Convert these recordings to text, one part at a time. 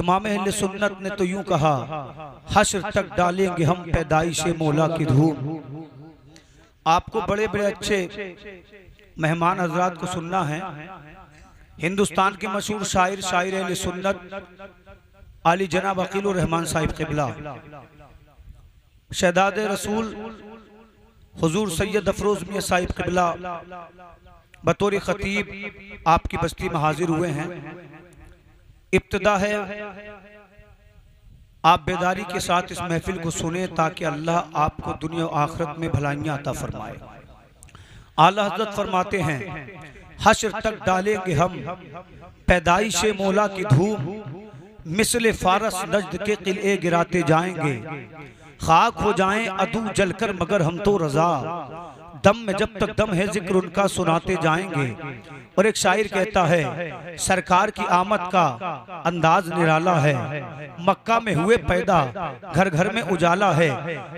इमाम अहले सुन्नत ने तो यूं कहा, हश्र तक डालेंगे हम पैदाइशे मौला की धूम। आपको बड़े बड़े अच्छे मेहमान हजरात को सुनना है। हिंदुस्तान के मशहूर शायर अहले सुन्नत आली जनाब अकीलुर रहमान साहिब क़िबला, शहदादे रसूल हुजूर सैयद अफरोज मियां साहिब क़िबला बतौर खतीब आपकी बस्ती में हाजिर हुए हैं। इब्तिदा है, आप बेदारी के साथ इस महफिल को सुने ताकि अल्लाह आपको दुनिया और आखिरत में भलाइयां अता फरमाए। आला हज़रत फरमाते हैं, हश्र तक डालेंगे हम पैदाइशे मौला की धूम, मिसले फारस नजद के किले गिराते जाएंगे, खाक हो जाएं अदू जलकर मगर हम तो रजा, दम में जब तक दम है जिक्र उनका सुनाते जाएंगे। और एक शायर कहता है, सरकार की आमद का अंदाज निराला है, मक्का में हुए पैदा घर घर में उजाला है।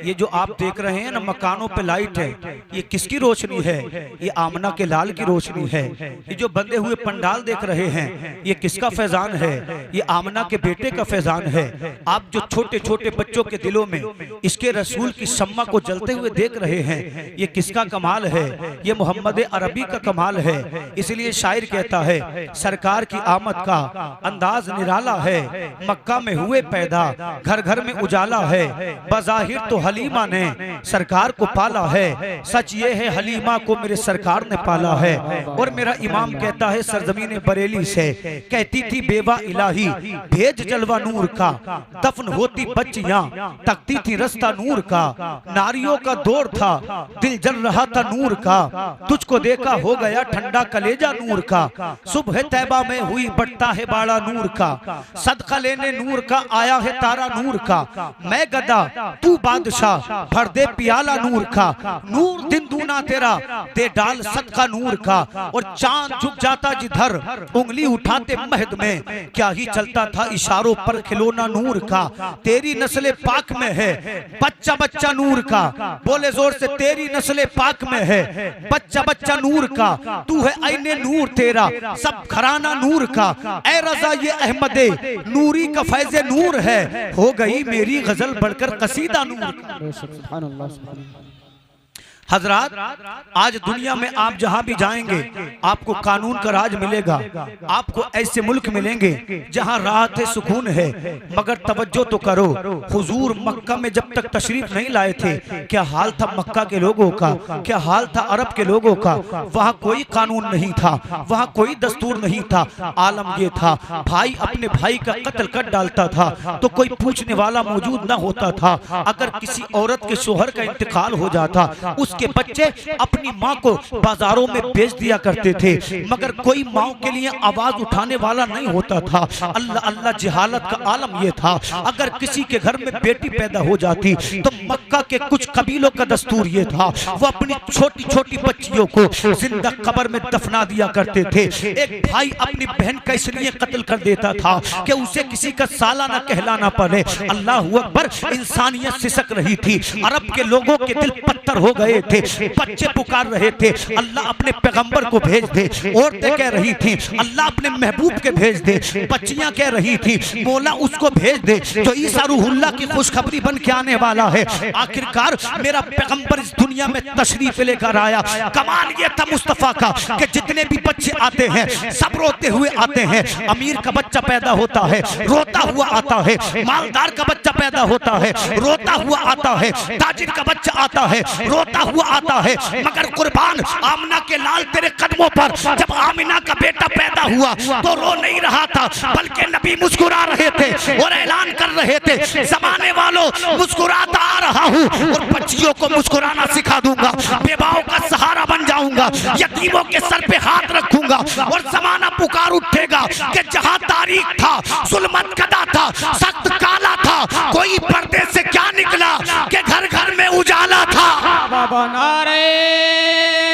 ये जो आप देख रहे हैं ना मकानों पे लाइट है, ये किसकी रोशनी है? ये आमना के लाल की रोशनी है। ये जो बंधे हुए पंडाल देख रहे हैं, ये किसका फैजान है? ये आमना के बेटे का फैजान है। आप जो छोटे छोटे बच्चों के दिलों में इसके रसूल की शम्मा को जलते हुए देख रहे हैं, ये किसका कमाल है? ये मोहम्मद अरबी का कमाल है। इसलिए शायर कहता है, सरकार की आमद का अंदाज निराला है, मक्का में हुए पैदा घर घर में उजाला है। बज़ाहिर तो हलीमा ने सरकार को पाला है, सच ये है हलीमा को मेरे सरकार ने पाला है। और मेरा इमाम कहता है, सरजमीन बरेली से कहती थी बेवा इलाही भेज जलवा नूर का, दफन होती बच्चियां तकती थी रास्ता नूर का, नारियों का दौर था दिल जल रहा था नूर का, तुझको देखा हो गया ठंडा कलेजा नूर का, सुबह तैबा में हुई बढ़ता है बाड़ा नूर का, सदका लेने नूर का आया है तारा नूर का, मैं गदा तू बादशाह भर दे पियाला नूर का, नूर दिन दूना तेरा दे डाल सदका नूर का। और चांद झुक जाता जिधर उंगली उठाते महद में, क्या ही चलता था इशारों पर खिलौना नूर का, तेरी नस्ल पाक में है बच्चा बच्चा नूर का, बोले जोर से तेरी नस्ल पाक में है बच्चा बच्चा नूर का, तू है आईने नूर तेरा सब घराना नूर का, ऐ रजा ये अहमदे नूरी का फैज़े नूर है, हो गई मेरी गजल बढ़कर कसीदा नूर का। हजरात, आज दुनिया में आप जहां भी जाएंगे आपको कानून का राज मिलेगा, आपको ऐसे मुल्क मिलेंगे जहां राहत है सुकून है। मगर तवज्जो तो करो, हुजूर मक्का में जब तक तशरीफ नहीं लाए थे, क्या हाल था मक्का के लोगों का, क्या हाल था अरब के लोगों का। वहां कोई कानून नहीं था, वहां कोई दस्तूर नहीं था। आलम ये था, भाई अपने भाई का कत्ल कर डालता था तो कोई पूछने वाला मौजूद न होता था। अगर किसी औरत के शोहर का इंतकाल हो जाता, उसके बच्चे अपनी माँ को बाजारों में बेच दिया करते थे, मगर कोई माँ के लिए आवाज उठाने वाला नहीं होता था। अल्लाह अल्लाह जिहालत का आलम ये था। अगर किसी के घर में बेटी पैदा हो जाती तो मक्का के कुछ कबीलों का दस्तूर ये था, वो अपनी छोटी छोटी बच्चियों को जिंदा कब्र में दफना दिया करते थे। एक भाई अपनी बहन का इसलिए कत्ल कर देता था कि उसे किसी का सालाना कहलाना पड़े। अल्लाह अकबर, इंसानियत सिसक रही थी, अरब के लोगों के दिल पत्थर हो गए थे, बच्चे पुकार रहे थे अल्लाह अपने पैगंबर को भेज दे, औरतें कह रही थी अल्लाह अपने महबूब के भेज दे, बच्चियां कह रही थी मौला उसको भेज दे जो ईसा रूहुल्लाह की खुशखबरी बन के आने वाला है। आखिरकार मेरा पैगंबर इस दुनिया में तशरीफ लेकर आया। कमाल ये था मुस्तफा का कि जितने भी बच्चे आते हैं सब रोते हुए आते हैं। अमीर का बच्चा पैदा होता है रोता हुआ आता है, मालदार का बच्चा पैदा होता है रोता हुआ आता है, ताजिर का बच्चा आता है रोता हुआ आता है। मगर कुर्बान आमिना के लाल तेरे कदमों पर जब आमिना का बेटा पैदा हुआ तो रो नहीं रहा था, बल्कि नबी मुस्कुरा रहे थे और ऐलान कर रहे थे जमाने वालों मुस्कुराता आ रहा हूँ और बच्चियों को मुस्कुराना सिखा दूंगा, बेवाओं का सहारा बन जाऊंगा, यतीमों के सर पे हाथ रखूंगा और जमाना पुकार उठेगा कि जहाँ तारीख था जुल्मत कदा था सख्त काला था, कोई पर्दे से क्या निकला कि घर घर में उजाला था। बाबा नारे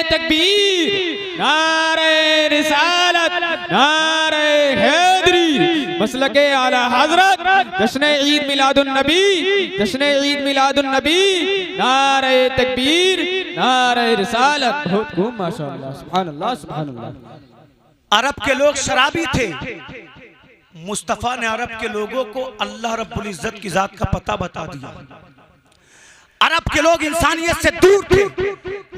तकबीर, नारे रिसालत, नारे हैदरी, मसलके आला हजरत, जश्न ईद मिलादुन नबी, जश्न ईद मिलादुन नबी, नारे तकबीर, नारे रिसालत। बहुत खूब माशाअल्लाह, सुभान अल्लाह, सुभान अल्लाह। अरब के लोग शराबी थे, मुस्तफ़ा ने अरब के लोगों को अल्लाह रब्बुल इज्जत की जात का पता बता दिया। अरब के लोग इंसानियत से दूर थे,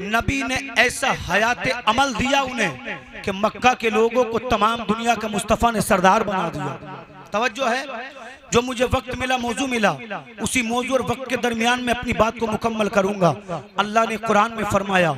नबी ने ऐसा हयात अमल दिया उन्हें कि मक्का के लोगों को तमाम दुनिया का मुस्तफ़ा ने सरदार बना दिया। तवज्जो है, जो मुझे वक्त मिला, मौजू मिला, उसी मौजू और वक्त के दरमियान में अपनी बात को मुकम्मल करूंगा। अल्लाह ने कुरान में फरमाया,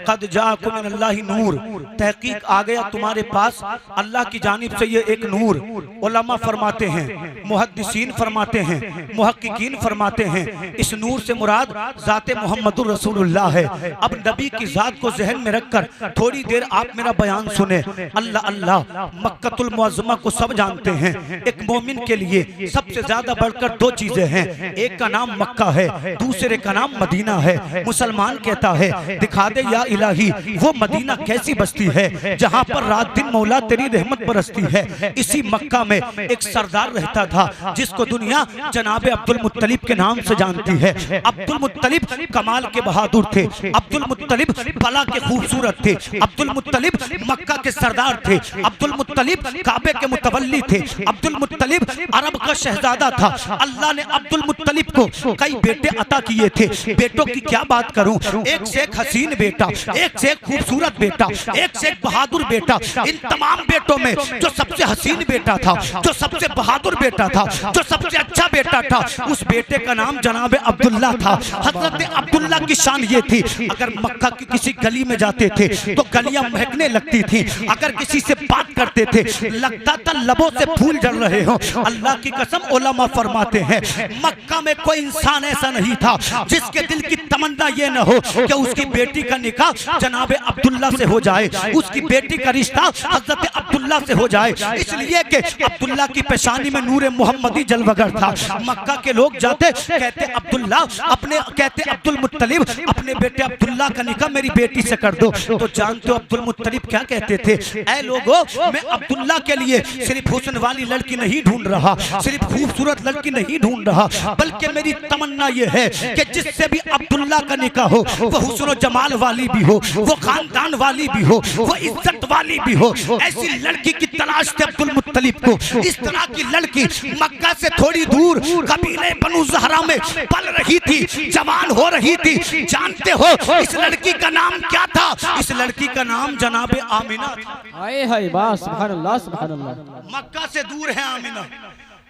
क़द जाअकुम मिनल्लाहि नूर, तहकीक आ गया तुम्हारे पास अल्लाह की जानिब से ये एक नूर। उलमा फरमाते हैं, मुहद्दिसीन फरमाते हैं, मुहक्किकीन फरमाते हैं, इस नूर से मुराद ज़ाते मुहम्मदुर रसूलुल्लाह है। अब नबी की ज़ात को जहन में रखकर थोड़ी देर आप मेरा बयान सुने। अल्लाह अल्लाह, मक्कतुल मुअज़्ज़मा को सब जानते हैं। एक मोमिन के लिए सबसे ज्यादा बढ़कर दो चीजें हैं, एक का नाम मक्का है, दूसरे का नाम मदीना है। मुसलमान कहता है, दिखा दे या इलाही वो मदीना कैसी बस्ती है जहां पर रात दिन मौला तेरी रहमत बरसती है। इसी मक्का में एक सरदार रहता था जिसको दुनिया जनाबे अब्दुल मुत्तलिब के नाम से जानती है। अब्दुल मुत्तलिब कमाल के बहादुर थे, अब्दुल मुत्तलिब बला के खूबसूरत थे, अब्दुल मुत्तलिब मक्का के सरदार थे, अब्दुल मुत्तलिब काबे के मुतवल्ली थे, अब्दुल मुत्तलिब अरब का शहजादा था। अल्लाह ने अब्दुल मुत्तलिब को कई बेटे अता किए थे। बेटों की क्या बात करूं, एक से एक हसीन बेटा, एक से एक खूबसूरत बेटा, एक से एक बहादुर बेटा। इन तमाम बेटों में जो सबसे हसीन बेटा था, जो सबसे बहादुर बेटा था, जो सबसे अच्छा बेटा था, उस बेटे का नाम जनाब अब्दुल्ला था। हजरत अब्दुल्ला की शान ये थी, अगर मक्का की किसी गली में जाते थे तो गलियां महकने लगती थी। अगर किसी से बात करते थे लगता था लबों से फूल जल रहे हो। अल्लाह की कसम, उलमा फरमाते हैं मक्का में कोई इंसान ऐसा नहीं था जिसके दिल की तमन्ना ये न हो कि उसकी बेटी का निकाह जनाब अब्दुल्ला से हो जाए, उसकी बेटी का रिश्ता हजरत अब्दुल्ला से हो जाए। इसलिए कि अब्दुल्ला की पेशानी में नूरे मोहम्मदी जलवगर था। मक्का के लोग जाते कहते अब्दुल्ला अपने, कहते अब्दुल मुत्तलिब अपने बेटे अब्दुल्ला का निकाह मेरी बेटी से कर दो। तो जानते हो अब्दुल मुत्तलिब क्या कहते थे, ऐ लोगों, मैं अब्दुल्ला के लिए सिर्फ हुस्न वाली लड़की नहीं ढूंढ रहा, सिर्फ खूबसूरत लड़की नहीं ढूंढ रहा, बल्कि मेरी तमन्ना यह है कि जिससे भी अब्दुल्ला का निकाह हो वो हुस्न जमाल वाली भी हो, वो खानदान वाली भी हो, वो इज्जत वाली भी हो। ऐसी लड़की की तलाश थी अब्दुल मुत्तलिब को। इस तरह की लड़की मक्का से थोड़ी दूर कबीले बनु ज़हरा में पल रही थी, जवान हो रही थी। जानते हो इस लड़की का नाम क्या था? इस लड़की का नाम जनाबे आमिना था। हाय हाय, वाह, सुभान अल्लाह, सुभान अल्लाह। मक्का से दूर है आमिना,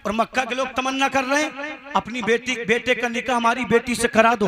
और मक्का के लोग तमन्ना कर रहे हैं अपनी बेटे का निकाह हमारी बेटी से करा दो।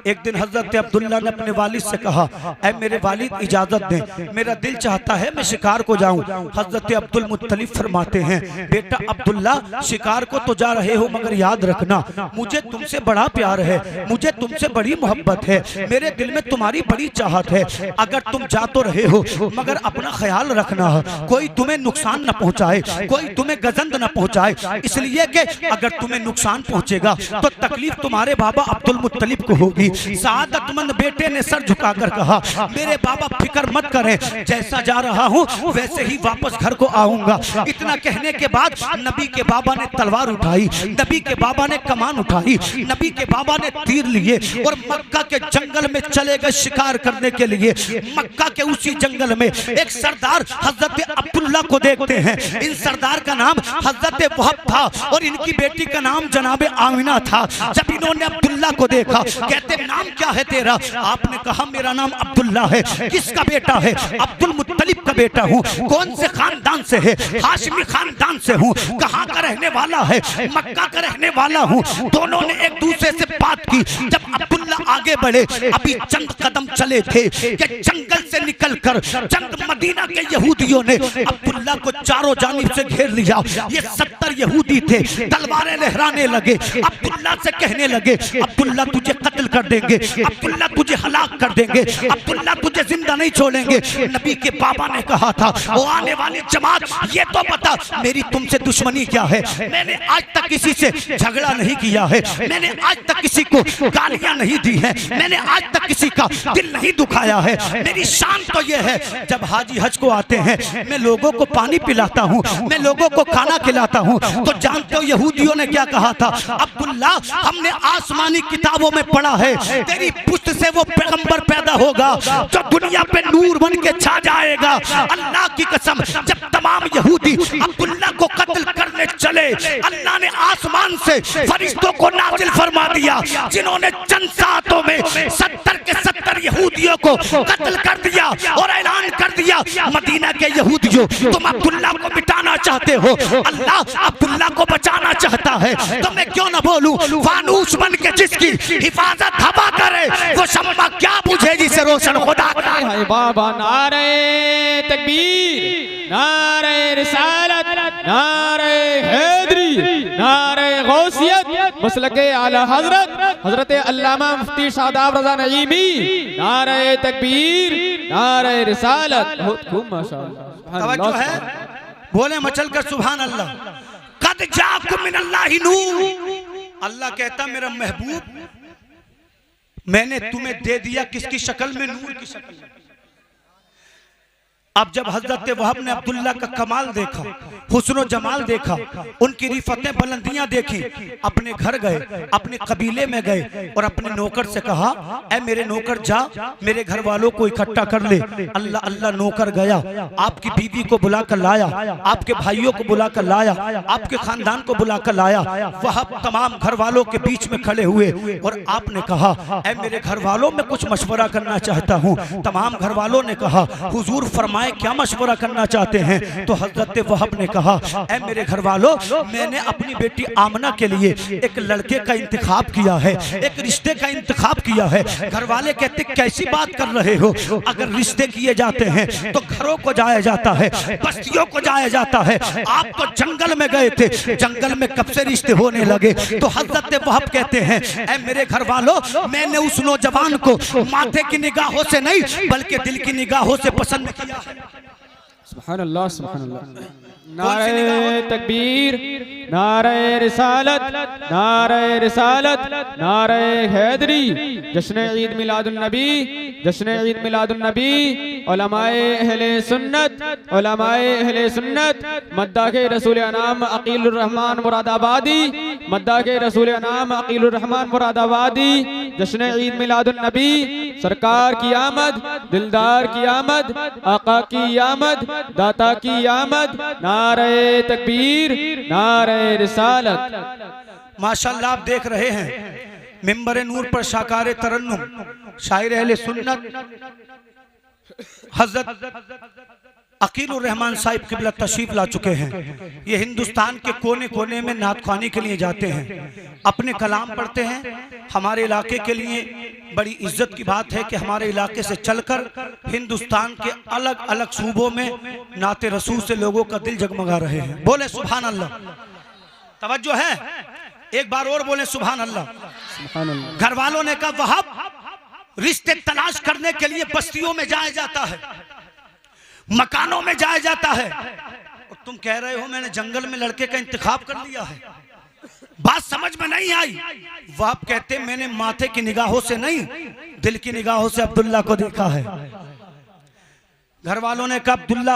एक दिन हजरत अब्दुल्ला ने अपने वालिद से कहा, ऐ मेरे वालिद इजाजत दें, मेरा दिल चाहता है मैं शिकार को जाऊं। हजरत अब्दुल मुत्तलिब फरमाते हैं, बेटा अब्दुल्ला शिकार को तो जा रहे हो मगर याद रखना मुझे तुमसे बड़ा प्यार है, मुझे तुमसे बड़ी मोहब्बत है, मेरे दिल में तुम्हारी बड़ी चाहत है। अगर तुम जा तो रहे हो मगर अपना ख्याल रखना, कोई तुम्हें नुकसान न पहुंचाए, कोई तुम्हें गजंद न पहुंचाए। इसलिए कि अगर तुम्हें नुकसान पहुंचेगा तो तकलीफ तुम्हारे बाबा अब्दुल मुत्तलिब को होगी। सादतमंद बेटे ने सर झुकाकर कहा, मेरे बाबा फिक्र मत करें, जैसा जा रहा हूं वैसे ही वापस घर को आऊंगा। इतना कहने के बाद नबी के बाबा ने तलवार उठाई, नबी के बाबा ने कमान उठाई, नबी के बाबा ने तीर लिए और मक्का के जंगल में चले गए शिकार करने के लिए। मक्का के उसी जंगल में एक सरदार हजरत अब्दुल्ला को देखते हैं। इन सरदार का नाम हजरत वहब था और इनकी बेटी का नाम जनाबे आमिना था। जब इन्होंने अब्दुल्ला को देखा, कहते नाम क्या है तेरा? आपने कहा मेरा नाम अब्दुल्ला है। किसका बेटा है? अब्दुल मुत्तलिब का बेटा हूँ। कौन से खानदान से है? हाशिमी खानदान से हूँ। कहाँ का रहने वाला है? मक्का का रहने वाला हूँ। दोनों ने एक दूसरे से बात की। जब अब्दुल्ला आगे बढ़े, अभी चंद कदम चले थे कि जंगल से निकलकर चंद मदीना के यहूदियों ने अब्दुल्ला को चारों जानिब से घेर लिया। ये 70 यहूदी थे, तलवारें लहराने लगे। अब्दुल्ला से कहने लगे, अब्दुल्ला तुझे कत्ल कर देंगे, अब्दुल्ला तुझे हलाक कर देंगे, अब्दुल्ला तुझे जिंदा नहीं छोड़ेंगे। नबी के बाबा ने कहा था, वो आने वाली जमात ये तो बता मेरी तुमसे दुश्मनी क्या है? मैंने आज तक किसी से झगड़ा नहीं किया है, मैंने आज तक किसी को गालियां नहीं दी दी है, मैंने आज तक किसी का दिल नहीं दुखाया है। मेरी शान तो ये है, जब हाजी हज को आते हैं मैं लोगों को पानी पिलाता हूँ, मैं लोगों को खाना खिलाता हूँ। तो जानते हो यहूदियों ने क्या कहा था? अब्दुल्ला, हमने आसमानी किताबों में पढ़ा है तेरी पुश्त से वो पैगंबर पैदा होगा जो दुनिया पे नूर बन के छा जाएगा। अल्लाह की कसम, जब तमाम यहूदी अब्दुल्ला को कत्ल करने चले, अल्लाह ने आसमान से फरिश्तों को नाजिल फरमा दिया, जिन्होंने चंद सातों में 70 के 70 यहूदियों को कत्ल कर दिया और ऐलान कर दिया, मदीना के यहूदियों, तुम अब्दुल्ला को मिटाना चाहते हो, अल्लाह अब्दुल्ला को बचाना चाहता है। तो मैं क्यों ना बोलूं, फानूस बन के जिसकी हिफाजत हवा करे वो शम्मा क्या बुझे जिसे रोशन खुदा का। हाय बाबा, नारे तकबीर, नारे रिसालत, नारे हैदरी, नारे गौसियत, मसलके आला हजरत हजरत अल्लामा मुफ्ती शादाब रजा नईमी, नारे तकबीर, नारे रिसालत। बहुत खूब माशाअल्लाह। तवज्जो है, बोले मचल कर सुभान अल्लाह। कद जाकुम मिनल्लाहि नूर, अल्लाह कहता मेरा महबूब मैंने तुम्हें दे दिया किसकी शक्ल में? नूर की शक्ल में। अब जब हजरत वहाब ने अब्दुल्ला का कमाल देखा, हुस्न जमाल देखा, उनकी रिफतें बुलंदियां देखी, अपने घर गए, अपने कबीले में गए और अपने नौकर से कहा, ऐ मेरे नौकर जा मेरे घर वालों को इकट्ठा कर ले। अल्लाह अल्लाह नौकर गया, आपकी बीवी को बुला कर लाया, आपके भाइयों को बुला कर लाया, आपके खानदान को बुला कर लाया। वहाब तमाम घर वालों के बीच में खड़े हुए और आपने कहा, ऐ मेरे घर वालों में कुछ मशवरा करना चाहता हूँ। तमाम घर वालों ने कहा, हुजूर फरमाए क्या मशवरा करना चाहते हैं? तो हजरत वहाब ने कहा, ऐ मेरे घर वालों, मैंने अपनी बेटी आमना के लिए एक लड़के का इंतखाब किया है, एक रिश्ते का इंतखाब किया है। घर वाले कहते कैसी बात कर रहे हो? अगर रिश्ते किए जाते हैं तो घरों को जाया जाता है, बस्तियों को जाया जाता है। आप तो जंगल में गए थे, जंगल में कब से रिश्ते होने लगे? तो हजरत वहाब कहते हैं, ऐ मेरे घर वालों, मैंने उस नौजवान को माथे की निगाहों से नहीं बल्कि दिल की निगाहों से पसंद किया है। सुभान अल्लाह, सुभान अल्लाह। नारे तकबीर, नारे रिसालत, नारे रिसालत, नारे हैदरी, जश्न ईद मिलादुन नबी, जश्न ईद मिलादुन नबी, उलमाए अहले सुन्नत, उलमाए अहले सुन्नत, मद्दा के रसूल अनाम अकीलुर रहमान मुरादाबादी, मद्दा के रसूल अनाम अकीलुर रहमान मुरादाबादी, जश्न ईद मिलादुन नबी, सरकार की आमद, दिलदार की आमद, आका की आमद, दाता की आमद, नारे तकबीर, नारे रिसालत। माशाअल्लाह आप देख रहे हैं मिंबर नूर पर शाकार तरन्नुम शायर अहले सुन्नत हजरत अकीलुर रहमान साहिब किबला तशरीफ ला चुके हैं। ये हिंदुस्तान के कोने कोने में नात ख्वानी के लिए जाते हैं, अपने कलाम पढ़ते हैं। हमारे इलाके के लिए बड़ी इज्जत की बात है कि हमारे इलाके से चलकर हिंदुस्तान के अलग अलग सूबों में नाते रसूल से लोगों का दिल जगमगा रहे हैं। बोले सुभान अल्लाह। तवज्जो है, एक बार और बोले सुभान अल्लाह। घर वालों ने कहा, वहाब रिश्ते तलाश करने के लिए बस्तियों में जाया जाता है, मकानों में जाया जाता है, और तुम कह रहे हो मैंने जंगल में लड़के का इंतखाब कर लिया है। बात समझ में नहीं आई। वह कहते मैंने माथे की निगाहों से नहीं दिल की निगाहों से अब्दुल्ला को देखा है। घर वालों ने कहा, अब्दुल्ला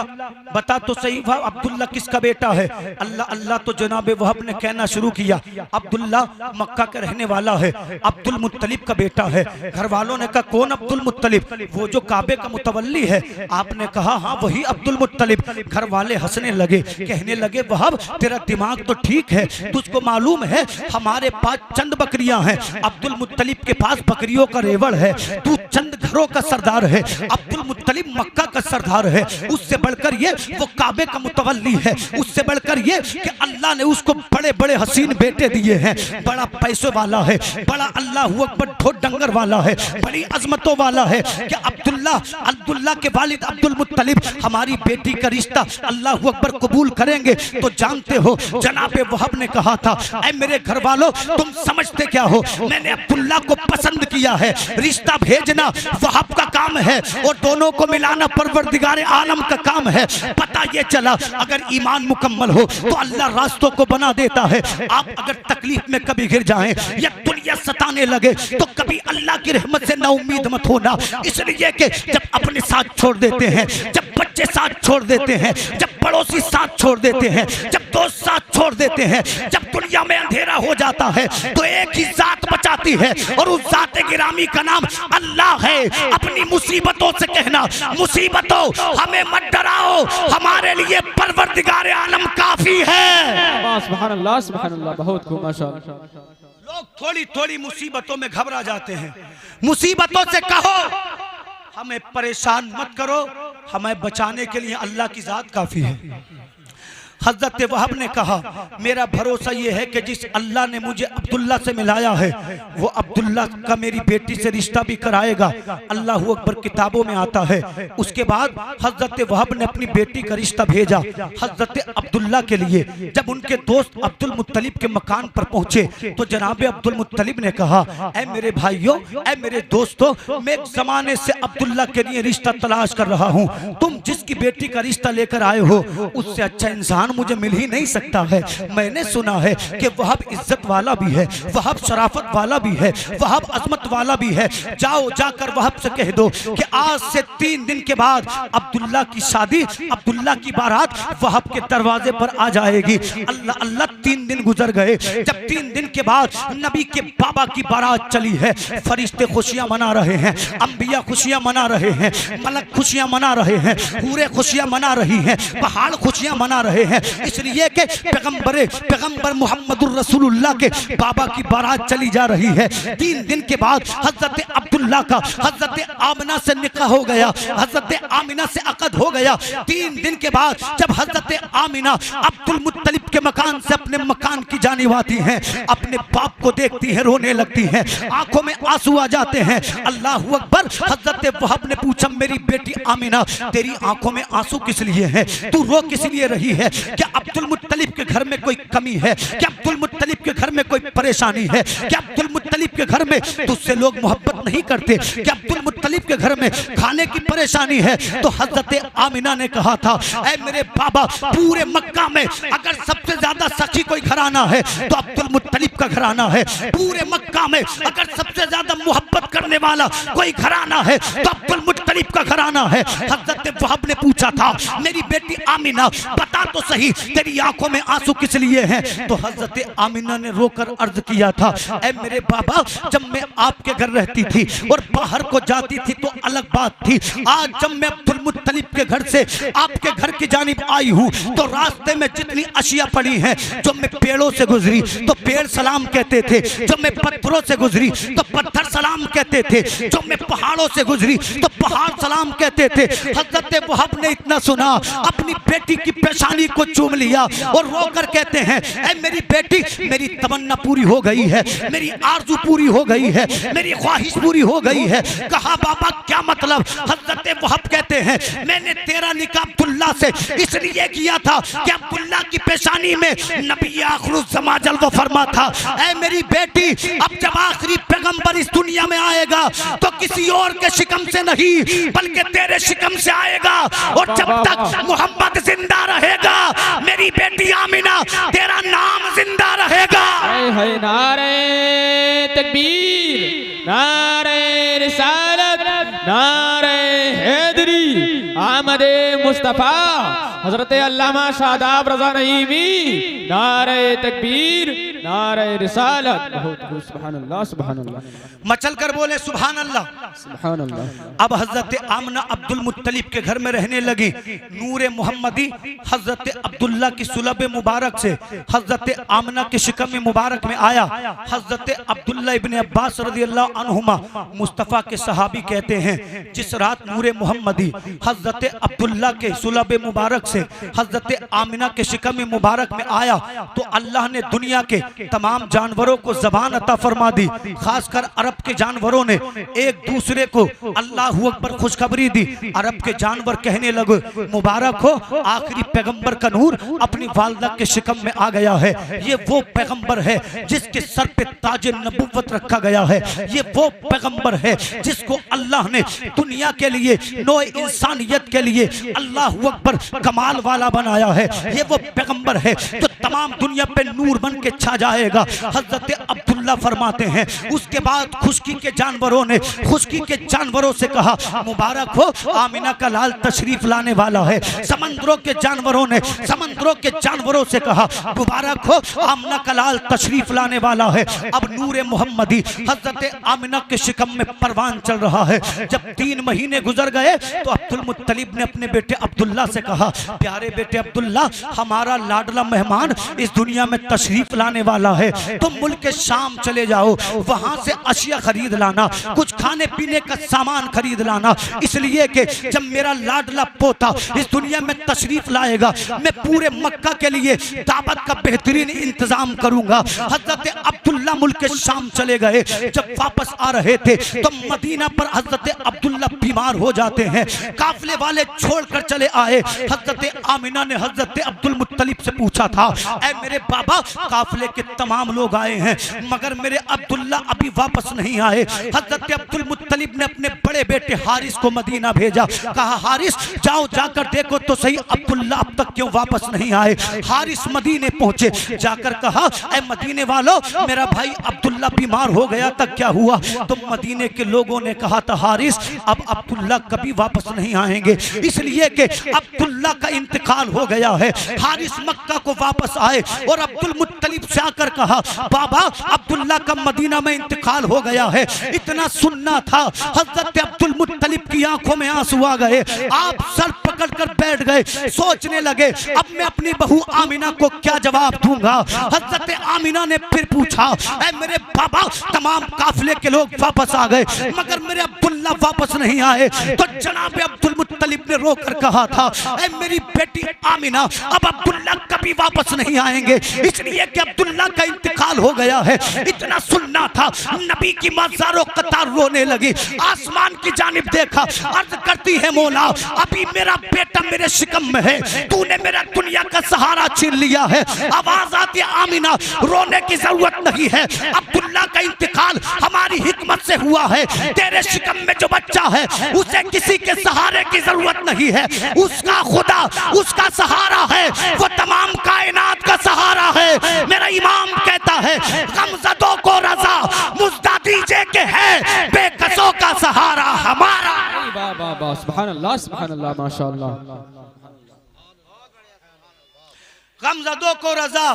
बता तो सही, वह अब्दुल्ला किसका बेटा है? अल्लाह अल्लाह। तो जनाब वहाब ने कहना शुरू किया, अब्दुल्ला मक्का का रहने वाला है, अब्दुल मुत्तलिब का बेटा है। घर वालों ने कहा, कौन अब्दुल मुत्तलिब? वो जो काबे का मुतवल्ली है। आपने कहा, हाँ वही अब्दुल मुत्तलिब। घर वाले हंसने लगे, कहने लगे, वहाब तेरा दिमाग तो ठीक है, तुझको मालूम है हमारे पास चंद बकरियां हैं, अब्दुल मुत्तलिब के पास बकरियों का रेवड़ है, तू चंद घरों का सरदार है, अब्दुल मुत्तलिब मक्का का सरदार है, उससे बढ़कर ये वो काबे का मुतवल्ली है, उससे बढ़कर ये कि अल्लाह ने उसको बड़े बड़े हसीन बेटे दिए हैं, बड़ा पैसे वाला है, बड़ा अल्लाह अकबर ढोल डंगर वाला है, बड़ी अजमतों वाला है। कि अब्दुल्ला के वालिद अब्दुल मुत्तलिब हमारी बेटी का रिश्ता अल्लाह अकबर कबूल करेंगे। तो जानते हो जनाबे वहाब ने कहा था, ऐ मेरे घर वालों तुम समझते क्या हो, मैंने अब्दुल्ला को पसंद किया है, रिश्ता भेजना वहाब का काम है और दोनों को मिलाना परवरदिगार आलम का काम है। पता ये चला अगर ईमान मुकम्मल हो तो अल्लाह रास्तों को बना देता है। आप अगर तकलीफ में कभी गिर जाएं या दुनिया दूरियां सताने लगे तो कभी अल्लाह की रहमत से ना उम्मीद मत होना, इसलिए कि जब अपने साथ छोड़ देते हैं, जब बच्चे साथ छोड़ देते हैं, जब पड़ोसी साथ छोड़ देते हैं, जब दोस्त साथ छोड़ देते हैं, जब दुनिया में अंधेरा हो जाता है तो एक ही जात बचाती है और उस जात गिरामी का नाम अल्लाह है। अपनी मुसीबतों से कहना, मुसीबतों हमें मत डराओ, हमारे लिए परवरदिगार आलम काफी है। सुभान अल्लाह, सुभान अल्लाह, बहुत खूब, माशाअल्लाह। लोग थोड़ी थोड़ी मुसीबतों में घबरा जाते हैं। मुसीबतों से कहो हमें परेशान मत करो, हमें बचाने के लिए अल्लाह की जात काफी है। हज़रत वहाब ने कहा मेरा भरोसा ये है कि जिस अल्लाह ने मुझे अब्दुल्ला से मिलाया है वो अब्दुल्ला का मेरी बेटी से रिश्ता भी कराएगा। अल्लाह अकबर किताबों में आता है। उसके बाद हज़रत वहाब ने अपनी बेटी का रिश्ता भेजा हज़रत अब्दुल्ला के लिए। जब उनके दोस्त अब्दुल मुत्तलिब के मकान पर पहुंचे तो जनाब अब्दुल मुत्तलिब ने कहा ऐ मेरे भाइयों, ऐ मेरे दोस्तों, मैं एक जमाने से अब्दुल्ला के लिए रिश्ता तलाश कर रहा हूँ। तुम जिसकी बेटी का रिश्ता लेकर आए हो उससे अच्छा इंसान मुझे मिल ही नहीं सकता है। मैंने सुना है कि वहाब इज्जत वाला भी है, वहाब शराफत वाला भी है, वहाब अजमत वाला भी है। जाओ जाकर वहाब से कह दो कि आज से 3 दिन के बाद अब्दुल्ला की शादी, अब्दुल्ला की बारात वहाब के दरवाजे पर आ जाएगी। अल्लाह अल्लाह 3 दिन गुजर गए। जब 3 दिन के बाद नबी के बाबा की बारात चली है, फरिश्ते खुशियां मना रहे हैं, अंबिया खुशियां मना रहे हैं, मलक खुशियां मना रहे हैं, हूरें खुशियां मना रही हैं, पहाड़ खुशियां मना रहे हैं, इसलिए कि पैगंबर मोहम्मदुर रसूलुल्लाह के बाबा की बारात चली जा रही है। 3 दिन के बाद हजरत अब्दुल्ला का हजरत आमिना से निकाह हो गया, हजरत आमिना से अक़द हो गया। 3 दिन के बाद जब हजरत आमिना अब्दुल मुत्तलिब के मकान से अपने मकान की जानिब आती हैं, अपने बाप को देखती हैं, रोने लगती हैं, आंखों में आंसू आ जाते हैं। अल्लाह अकबर। हजरत वहाब ने पूछा मेरी बेटी आमिना तेरी आंखों में आंसू किस लिए हैं, तू रो किस लिए रही है? क्या अब्दुल मुत्तलिब के घर में कोई कमी है? क्या अब्दुल मुत्तलिब के घर में कोई परेशानी है? क्या अब्दुल मुत्तलिब के घर में तुझसे लोग मोहब्बत नहीं करते? क्या अब्दुल मुत्तलिब के घर में खाने की परेशानी है? तो हजरत आमिना ने कहा था ऐ मेरे बाबा, पूरे मक्का में अगर सबसे ज्यादा सखी कोई घराना है तो अब्दुल मुत्तलिब का घराना है। पूरे मक्का में अगर सबसे ज्यादा मोहब्बत करने वाला कोई घराना है तो अब्दुल मुत्तलिब का घराना है। हजरत वहाब ने पूछा था मेरी बेटी आमिना बता तो सही तेरी आंखों में आंसू किस लिए हैं? तो हजरत आमिना ने रोकर अर्ज किया था ऐ मेरे बाबा, जब मैं आपके घर रहती थी और बाहर को जाती थी तो अलग बात थी। आज जब मैं अब्दुल मुत्तलिब के घर से आपके घर की जानिब आई हूँ तो रास्ते में जितनी अशिया पड़ी हैं, जो मैं पेड़ों से गुजरी तो पेड़ सलाम कहते थे, जो मैं पत्थरों से गुजरी तो पत्थर सलाम कहते थे, जो मैं पहाड़ों से गुजरी तो पहाड़ सलाम कहते थे। हजरत वहाब ने इतना सुना, अपनी बेटी की पेशानी को चूम लिया और रोकर कहते हैं ऐ मेरी बेटी, मेरी तमन्ना पूरी हो गई है, मेरी आरज़ू पूरी हो गई है, मेरी ख्वाहिश पूरी हो गई है। कहा बाबा क्या मतलब? हजरत वहाब कहते हैं मैंने तेरा निकाह अब्दुल्ला से इसलिए किया था कि अब्दुल्ला की पेशानी में नबी आखिरुज़्ज़मा जलवा फरमा था। ऐ मेरी बेटी, अब जब आखिरी पैगंबर इस दुनिया में आएगा तो किसी और के शिकम से नहीं बल्कि तेरे शिकम से आएगा, और जब तक मोहम्मद जिंदा रहेगा मेरी बेटी आमिना तेरा नाम जिंदा रहेगा। नारे तकबीर, नारे रिसालत, नारे हैदरी, आमदे मुस्तफा हजरत अल्लामा शादाब रज़ा नईमी, नारे तकबीर, नारे रिसालत। बहुत सुभान अल्लाह, सुभान अल्लाह। मचल कर बोले सुभान अल्लाह, सुभान अल्लाह। अब हजरत आमिना अब्दुल मुत्तलिब के घर में रहने लगी। नूर मोहम्मदी हजरत अब्दुल्ला की सुलब मुबारक से हजरत आमिना के शिकम मुबारक में आया। हजरत अब्दुल्ला इब्ने अब्बास रज़ियल्लाहु अन्हुमा मुस्तफ़ा के सहाबी कहते हैं जिस रात नूर मोहम्मदी हजरत अब्दुल्ला के सुलब मुबारक से हजरत आमिना के शिकम मुबारक में आया तो अल्लाह ने दुनिया के तमाम जानवरों को ज़बान अता फरमा दी। खासकर अरब के जानवरों ने एक दूसरे को अल्लाह अकबर खुशखबरी दी। अरब के जानवर कहने लगे मुबारक हो, आखिरी पैगंबर का नूर अपनी वालदा के शिकम में आ गया है। ये वो पैगंबर है जिसके सर पे ताज नबुव्वत रखा गया है। ये वो पैगंबर है जिसको अल्लाह ने दुनिया के लिए, नौ इंसानियत के लिए अल्लाह अकबर कमाल वाला बनाया है। ये वो पैगंबर है जो तमाम दुनिया पे नूर बन के छा जाएगा। हजरत अब्दुल्ला फरमाते हैं उसके बाद खुशकी के जानवरों ने खुशकी के जानवरों से कहा मुबारक हो, आमिना का लाल तशरीफ लाने वाला है। समंदरों के जानवरों ने समंदरों के जानवरों से कहा मुबारक हो, आमिना का लाल तशरीफ लाने वाला है। अब नूरे मोहम्मदी हजरत आमिना के शिकम में परवान चल रहा है। जब 3 महीने गुजर गए तो अब्दुल मुत्तलिब ने अपने बेटे अब्दुल्ला से कहा प्यारे बेटे अब्दुल्ला, हमारा लाडला मेहमान इस दुनिया में तशरीफ लाने वाला है, तुम मुल्क शाम चले जाओ, वहां से अशिया खरीद लाना, कुछ खाने पीने का सामान खरीद लाना, इसलिए कि जब मेरा लाडला पोता इस दुनिया में तशरीफ लाएगा मैं पूरे मक्का के लिए दावत का बेहतरीन इंतजाम करूंगा। हजरत अब्दुल्ला मुल्क शाम चले गए। जब वापस आ रहे थे तो मदीना पर हजरत अब्दुल्ला बीमार हो जाते हैं। काफले वाले छोड़कर चले आए। हजरत आमिना ने हजरत अब्दुल मुत्तलिब से पूछा था ऐ मेरे बाबा, काफले के तमाम लोग आए हैं मगर मेरे अब्दुल्ला अभी वापस नहीं आए। हजरत अब्दुल मुत्तलिब ने अपने बड़े बेटे हारिस को मदीना भेजा, कहा हारिस जाओ जाकर देखो तो सही अब्दुल्ला अब तक क्यों वापस नहीं आए। हारिस मदीने पहुंचे, जाकर कहा ऐ मदीने वालों, मेरा भाई अब्दुल्ला बीमार हो गया था, क्या हुआ? तो मदीने के लोगों ने कहा था हारिस अब अब्दुल्ला कभी वापस नहीं आएंगे, इसलिए कि अब्दुल्ला का इंतकाल हो गया है। हारिस मक्का को वापस आए और अब्दुल मुत्तलिब से आकर कहा बाबा अब्दुल्ला का मदीना में इंतकाल हो गया है। इतना सुनना था। हजरत अब्दुल मुत्तलिब की आंखों में आंसू आ गए। आप सर पकड़कर बैठ गए, सोचने लगे अब मैं अपनी बहू आमिना को क्या जवाब दूंगा। हजरत आमिना ने फिर पूछा ऐ मेरे बाबा, तमाम काफिले के लोग वापस आ गए मगर मेरे अब्दुल्ला वापस नहीं आए। तो जनाब अब्दुल मुत्तलिब ने रोकर कहा था ऐ मेरी बेटी आमिना, अब अब्दुल्ला कभी वापस नहीं आएंगे, इसलिए कि अब्दुल्ला का इंतकाल हो गया है। इतना सुनना था। नबी की मज़ारों कतार रोने लगी। आसमान की जानिब देखा, अर्ज करती है मौला अभी मेरा बेटा मेरे शिकम में है, तूने मेरा दुनिया का सहारा छीन लिया है। आवाज आती है आमिना रोने की जरूरत नहीं है, अब्दुल्ला का इंतकाल हमारी हिकमत से हुआ है। तेरे शिकम में जो बच्चा है उसे किसी के सहारे की जरूरत नहीं है, उसका खुदा उसका सहारा है, वो तमाम कायनात का सहारा है। मेरा इमाम कहता है गमज़दों को रज़ा मुज़्दा दीजिए के है बेकसों का सहारा हमारा। वाह वाह वाह, सुभान अल्लाह माशाअल्लाह। गमज़दों को रज़ा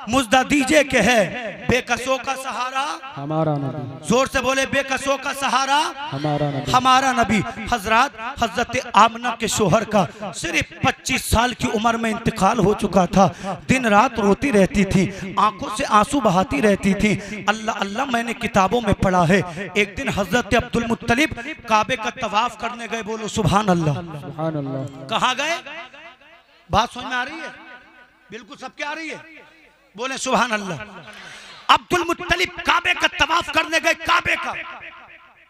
मुज़्दा दीजिए के है बेकसों का सहारा हमारा नबी। जोर से बोले बेकसों का सहारा हमारा नबी। हमारा नबी। हजरत हजरत आमना के शोहर का सिर्फ 25 साल की उम्र में इंतकाल हो चुका था। दिन रात रोती रहती थी, आंखों से आंसू बहाती रहती थी। अल्लाह अल्लाह मैंने किताबों में पढ़ा है। एक दिन हजरत अब्दुल मुत्तलिब काबे का तवाफ करने गए। बोलो सुभान अल्लाह। सुभान अल्लाह। कहाँ गए? बात समझ में आ रही है? बिल्कुल सबके आ रही है? बोले सुभान अल्लाह। अब्दुल मुत्तलिब काबे का तवाफ करने गए। काबे का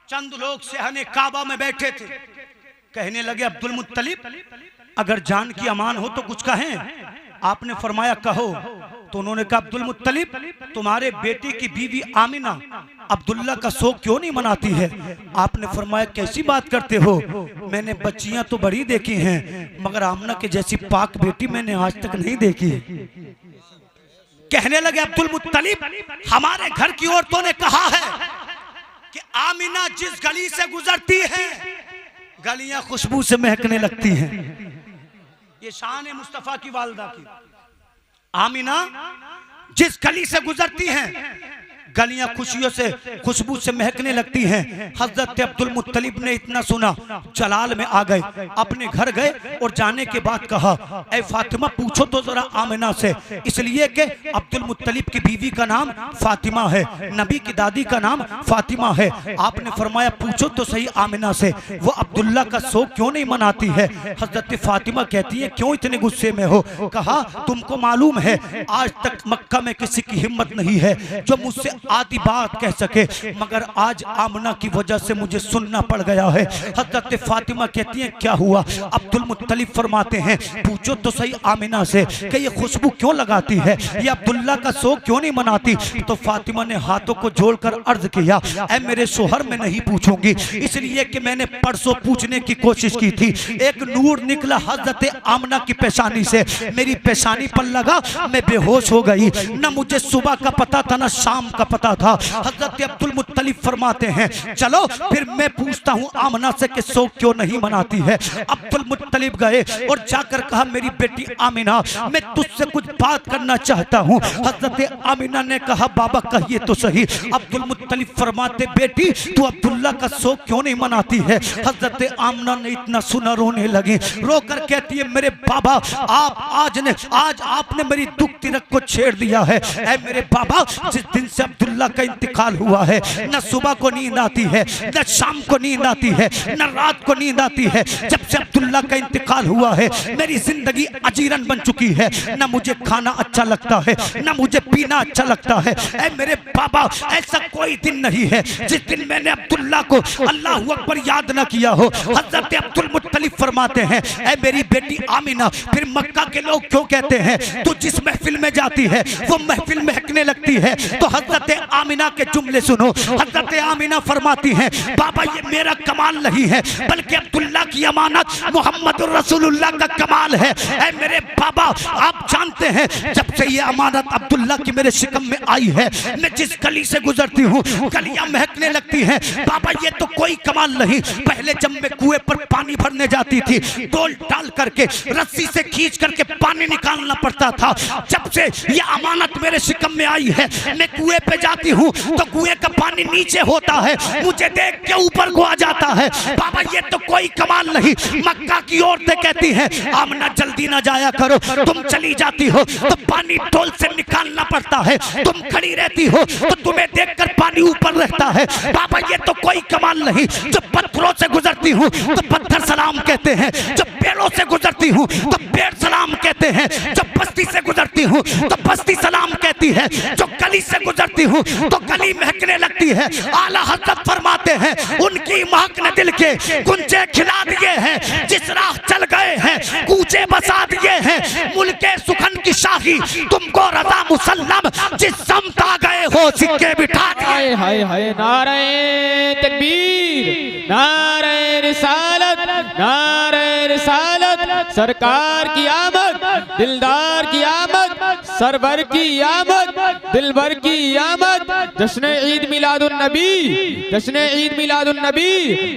चंद लोग सेहने काबा में बैठे थे। कहने लगे अब्दुल मुत्तलिब अगर जान की अमान हो तो कुछ कहें। आपने फरमाया कहो। तो उन्होंने कहा अब्दुल मुत्तलिब तुम्हारे बेटे की बीवी आमिना अब्दुल्ला का शोक क्यों नहीं मनाती है? आपने फरमाया कैसी बात करते हो, मैंने बच्चियां तो बड़ी देखी हैं मगर आमिना के जैसी पाक बेटी मैंने आज तक नहीं देखी। कहने लगे अब्दुल मुत्तलिब हमारे घर की औरतों ने कहा है कि आमिना जिस गली से गुजरती है गलियां खुशबू से महकने लगती हैं। ये शान है मुस्तफा की वालदा की। आमिना जिस गली से गुजरती हैं गलियां खुशियों से खुशबू से महकने लगती हैं। हजरत अब्दुल मुत्तलिब ने इतना सुना, जलाल में आ गए, अपने घर गए और जाने के बाद कहा ऐ फातिमा पूछो तो जरा आमिना से, इसलिए कि अब्दुल मुत्तलिब की बीवी का नाम फातिमा है, नबी की दादी का नाम फातिमा है। आपने फरमाया पूछो तो सही आमिना से वो अब्दुल्ला का शोक क्यों नहीं मनाती है। हजरत फातिमा कहती है क्यों इतने गुस्से में हो? कहा तुमको मालूम है आज तक मक्का में किसी की हिम्मत नहीं है जो मुझसे आधी बात कह सके, मगर आज आमना की वजह से मुझे सुनना पड़ गया है। हजरत फातिमा कहती हैं क्या हुआ? अब्दुल मुत्तलिब फरमाते हैं पूछो तो सही आमिना से कि ये खुशबू क्यों लगाती है, ये अब्दुल्ला का शौक क्यों नहीं मनाती? तो फातिमा ने हाथों को जोड़कर अर्ज किया, ऐ मेरे शोहर मैं नहीं पूछूंगी, इसलिए कि मैंने परसों पूछने की कोशिश की थी। एक नूर निकला हजरत आमना की पेशानी से, मेरी पेशानी पर लगा, मैं बेहोश हो गई। न मुझे सुबह का पता था न शाम का पता था। हजरत अब्दुल मुत्तलिब फरमाते हैं चलो फिर मैं पूछता हूँ आमना से कि शौक क्यों नहीं मनाती है। अब्दुल मुत्तलिब गए और जाकर कहा मेरी बेटी आमिना मैं तुझसे कुछ बात करना चाहता हूँ। हजरत आमिना ने कहा बाबा कहिए तो सही। अब्दुल मुत्तलिब फरमाते बेटी तू अब्दुल्ला का शौक क्यों नहीं मनाती है? हजरत आमिना ने इतना सुना रोने लगी, रोकर कहती है मेरे बाबा आज आपने मेरी दुख तिरक को छेड़ दिया है। ऐ मेरे बाबा जिस दिन से अब्दुल्ला का इंतकाल हुआ है न सुबह को नींद आती है, न शाम को नींद आती है, न रात को नींद आती है। जब से अब्दुल्ला का इंतकाल हुआ है मेरी जिंदगी अजीरन बन चुकी है, न मुझे खाना अच्छा लगता है न मुझे पीना अच्छा लगता है। ऐ मेरे बाबा ऐसा कोई दिन नहीं है जिस दिन मैंने अब्दुल्ला को अल्लाहू अकबर याद न किया हो। हजरत अब्दुल मुत्तलिब फरमाते हैं ऐ मेरी बेटी आमिना फिर मक्का के लोग क्यों कहते हैं तू जिस महफिल में जाती है वो महफिल महकने लगती है? तो हजरत आमिना के जुमले सुनो। हजरत आमिना फरमाती हैं बाबा ये मेरा कमाल नहीं है बल्कि अब्दुल्ला की अमानत मोहम्मद रसूलुल्लाह का कमाल है। ऐ मेरे बाबा आप जानते हैं जब से ये अमानत अब्दुल्ला की मेरे शिकम में आई है मैं जिस गली से गुजरती हूँ गलियां महकने लगती हैं। बाबा ये तो कोई कमाल नहीं। पहले जब मैं कुएं पर पानी भरने जाती थी डोल डाल करके रस्सी से खींच करके पानी निकालना पड़ता था। जब से ये अमानत मेरे शिकम में आई है मैं कुएं पे जाती हूँ तो कुएं का पानी नीचे होता है, मुझे देख के ऊपर को आ जाता है। बाबा ये तो कोई कमाल नहीं। मक्का की औरतें कहती हैं आमना जल्दी ना जाया करो, तुम चली जाती हो तो पानी डोल से निकालना पड़ता है, तुम खड़ी रहती हो तो तुम्हें देखकर पानी ऊपर रहता है। बाबा ये तो कोई कमाल नहीं। जब पत्थरों से गुजरती हूँ तो पत्थर सलाम कहते हैं, जब पेड़ों से गुजरती हूँ तो पेड़ सलाम कहते हैं, जब बस्ती से गुजरती हूँ तो बस्ती सलाम कहती है, जो गली से गुजरती हूँ तो गली महकने लगती है। आला हज़रत फरमाते हैं उनकी महक ने दिल के गुंजे खिला दिए हैं, जिस राह चल गए हैं कूचे बसा दिए हैं। मुल्के सुखन की शाही तुमको रज़ा मुसल्लम, जिस समत आ गए हो सिक्के बिठा दिए। हाय हाय नारे तकबीर, नारे रिसालत, नारे रिसालत। सरकार की आमद, दिलदार की आमद, सरवर की आमद, दिलबर की आमद। जश्न ईद मिलादुन नबी, जश्न ईद मिलादुन नबी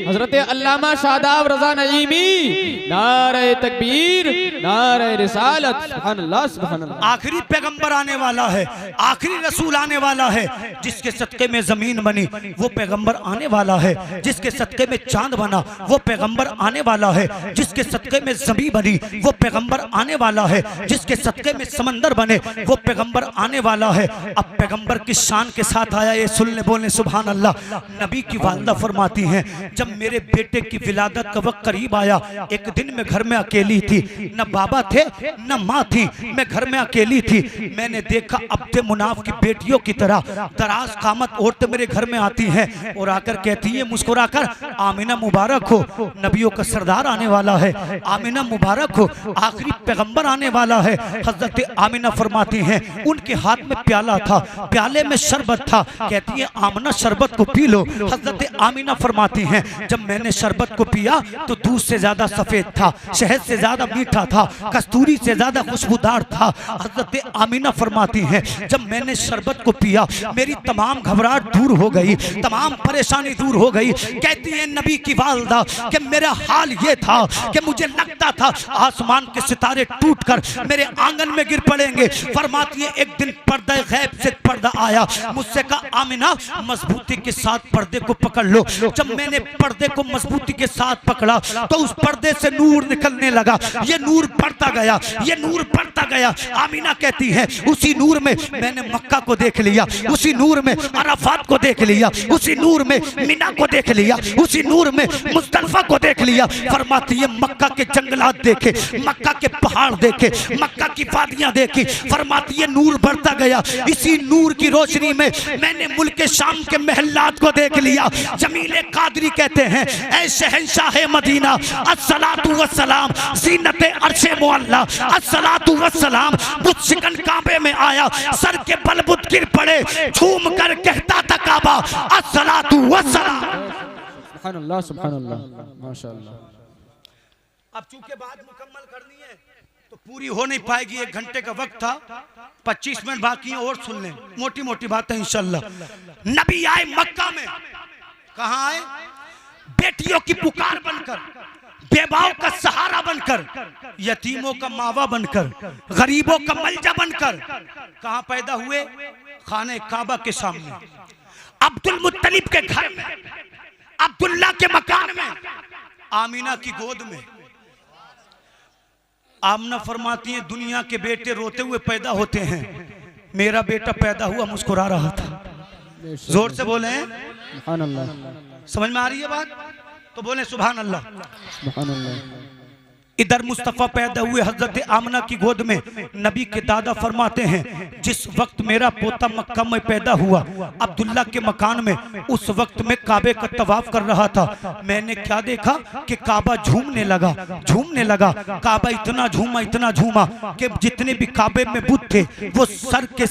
हजरत अल्लामा शादाब रज़ा नईमी। नारे तकबीर, नारे रिसालत। सुभान अल्लाह, सुभान अल्लाह। आखिरी पैगंबर आने वाला है, आखिरी रसूल आने वाला है, जिसके सदके में जमीन बनी वो पैगंबर आने वाला है, जिसके सदके में चांद बना वो पैगंबर आने वाला है, जिसके सदके में जमीन बनी वो पैगंबर आने वाला है, जिसके सदके में समंदर बने वो पैगंबर आने वाला है। अब पैगंबर की शान के साथ आया ये सुनने बोलने सुभान अल्लाह। नबी की वालिदा फरमाती हैं जब मेरे बेटे की विलादत का वक्त करीब आया, एक दिन मैं घर में अकेली थी, न बाबा थे न माँ थी, मैं घर में अकेली थी। मैंने देखा अब्दे मुनाफ की बेटियों की तरह दराज कामत औरतें मेरे घर में आती हैं और आकर कहती है मुस्कुराकर आमिना मुबारक हो, नबियों का सरदार आने वाला है, आमिना मुबारक हो, आखिरी पैगंबर आने वाला है। हजरत आमिना फरमाती हैं उनके हाथ में प्याला था, प्याले में शरबत था, कहती है आमिना शरबत को पी लो। हजरत आमिना फरमाती हैं जब मैंने शरबत को पिया तो दूध से ज्यादा सफेद था, शहद से ज्यादा मीठा था, कस्तूरी से ज्यादा खुशबूदार था। हजरत आमिना फरमाती हैं जब मैंने शरबत को पिया मेरी तमाम घबराहट दूर हो गई, तमाम परेशानी दूर हो गई। कहती है नबी की वालिदा कि मेरा हाल ये था कि मुझे लगता था आसमान के सितारे टूटकर मेरे आंगन में गिर पड़ेंगे। फरमाती है एक दिन पर्दा गैब से पर्दा आया, मुझसे कहा आमिना मजबूती के साथ पर्दे को पकड़ लो। जब मैंने पर्दे को मजबूती के साथ पकड़ा तो उस पर्दे से नूर निकलने लगा, ये नूर बढ़ता गया, ये नूर बढ़ता गया। आमिना कहती है उसी नूर में मैंने मक्का को देख लिया, उसी नूर में अराफात को देख लिया, उसी नूर में मिना को देख लिया, उसी नूर में मुज़दलिफा को देख लिया। फरमाती है मक्का के जंगलात देखे, मक्का के पहाड़ देखे, मक्का की वादियां देखी। फरमाती है नूर बढ़ता गया, इसी नूर की रोशनी में मैंने मुल्क शाम के महल्लात को देख लिया। जमील कादरी कहते हैं ऐ शहंशाह मदीना अस्सलातु वस्सलाम ज़ीनत अर्श मुअल्ला अस्सलातु वस्सलाम बुत-शिकन काबे में आया, सर के बल बुत गिर पड़े, झूम कर कहता था काबा अस्सलातु वस्सलाम। सुभान अल्लाह सुभान अल्लाह माशाअल्लाह। अब चूंकि बात मुकम्मल करनी है तो पूरी हो नहीं पाएगी, 1 घंटे का वक्त था, 25 मिनट बाकी है और सुन लें मोटी मोटी बातें इंशाल्लाह। नबी आए मक्का में, कहां आए? बेटियों की पुकार बनकर, बेवाओं का सहारा बनकर, यतीमों का मावा बनकर, गरीबों का मलजा बनकर। कहां पैदा हुए? खाने काबा के सामने, अब्दुल मुत्तलिब के घर में, अब्दुल्ला के मकान में, आमीना की गोद में। आमना फरमाती हैं दुनिया के बेटे रोते हुए पैदा होते हैं, मेरा बेटा पैदा हुआ मुस्कुरा रहा था। जोर से बोले सुभान अल्लाह। समझ में आ रही है बात? तो बोले सुभान अल्लाह। सुभान अल्लाह। इधर मुस्तफ़ा पैदा हुए हजरत आमना की गोद में। नबी के दादा फरमाते हैं जिस वक्त मेरा पोता मक्का में पैदा हुआ, अब्दुल्ला के मकान में, उस वक्त मैं काबे का तवाफ कर रहा था। मैंने क्या देखा कि काबा झूमने लगा, झूमने लगा। काबा इतना झूमा कि जितने भी काबे में बुत थे वो सर के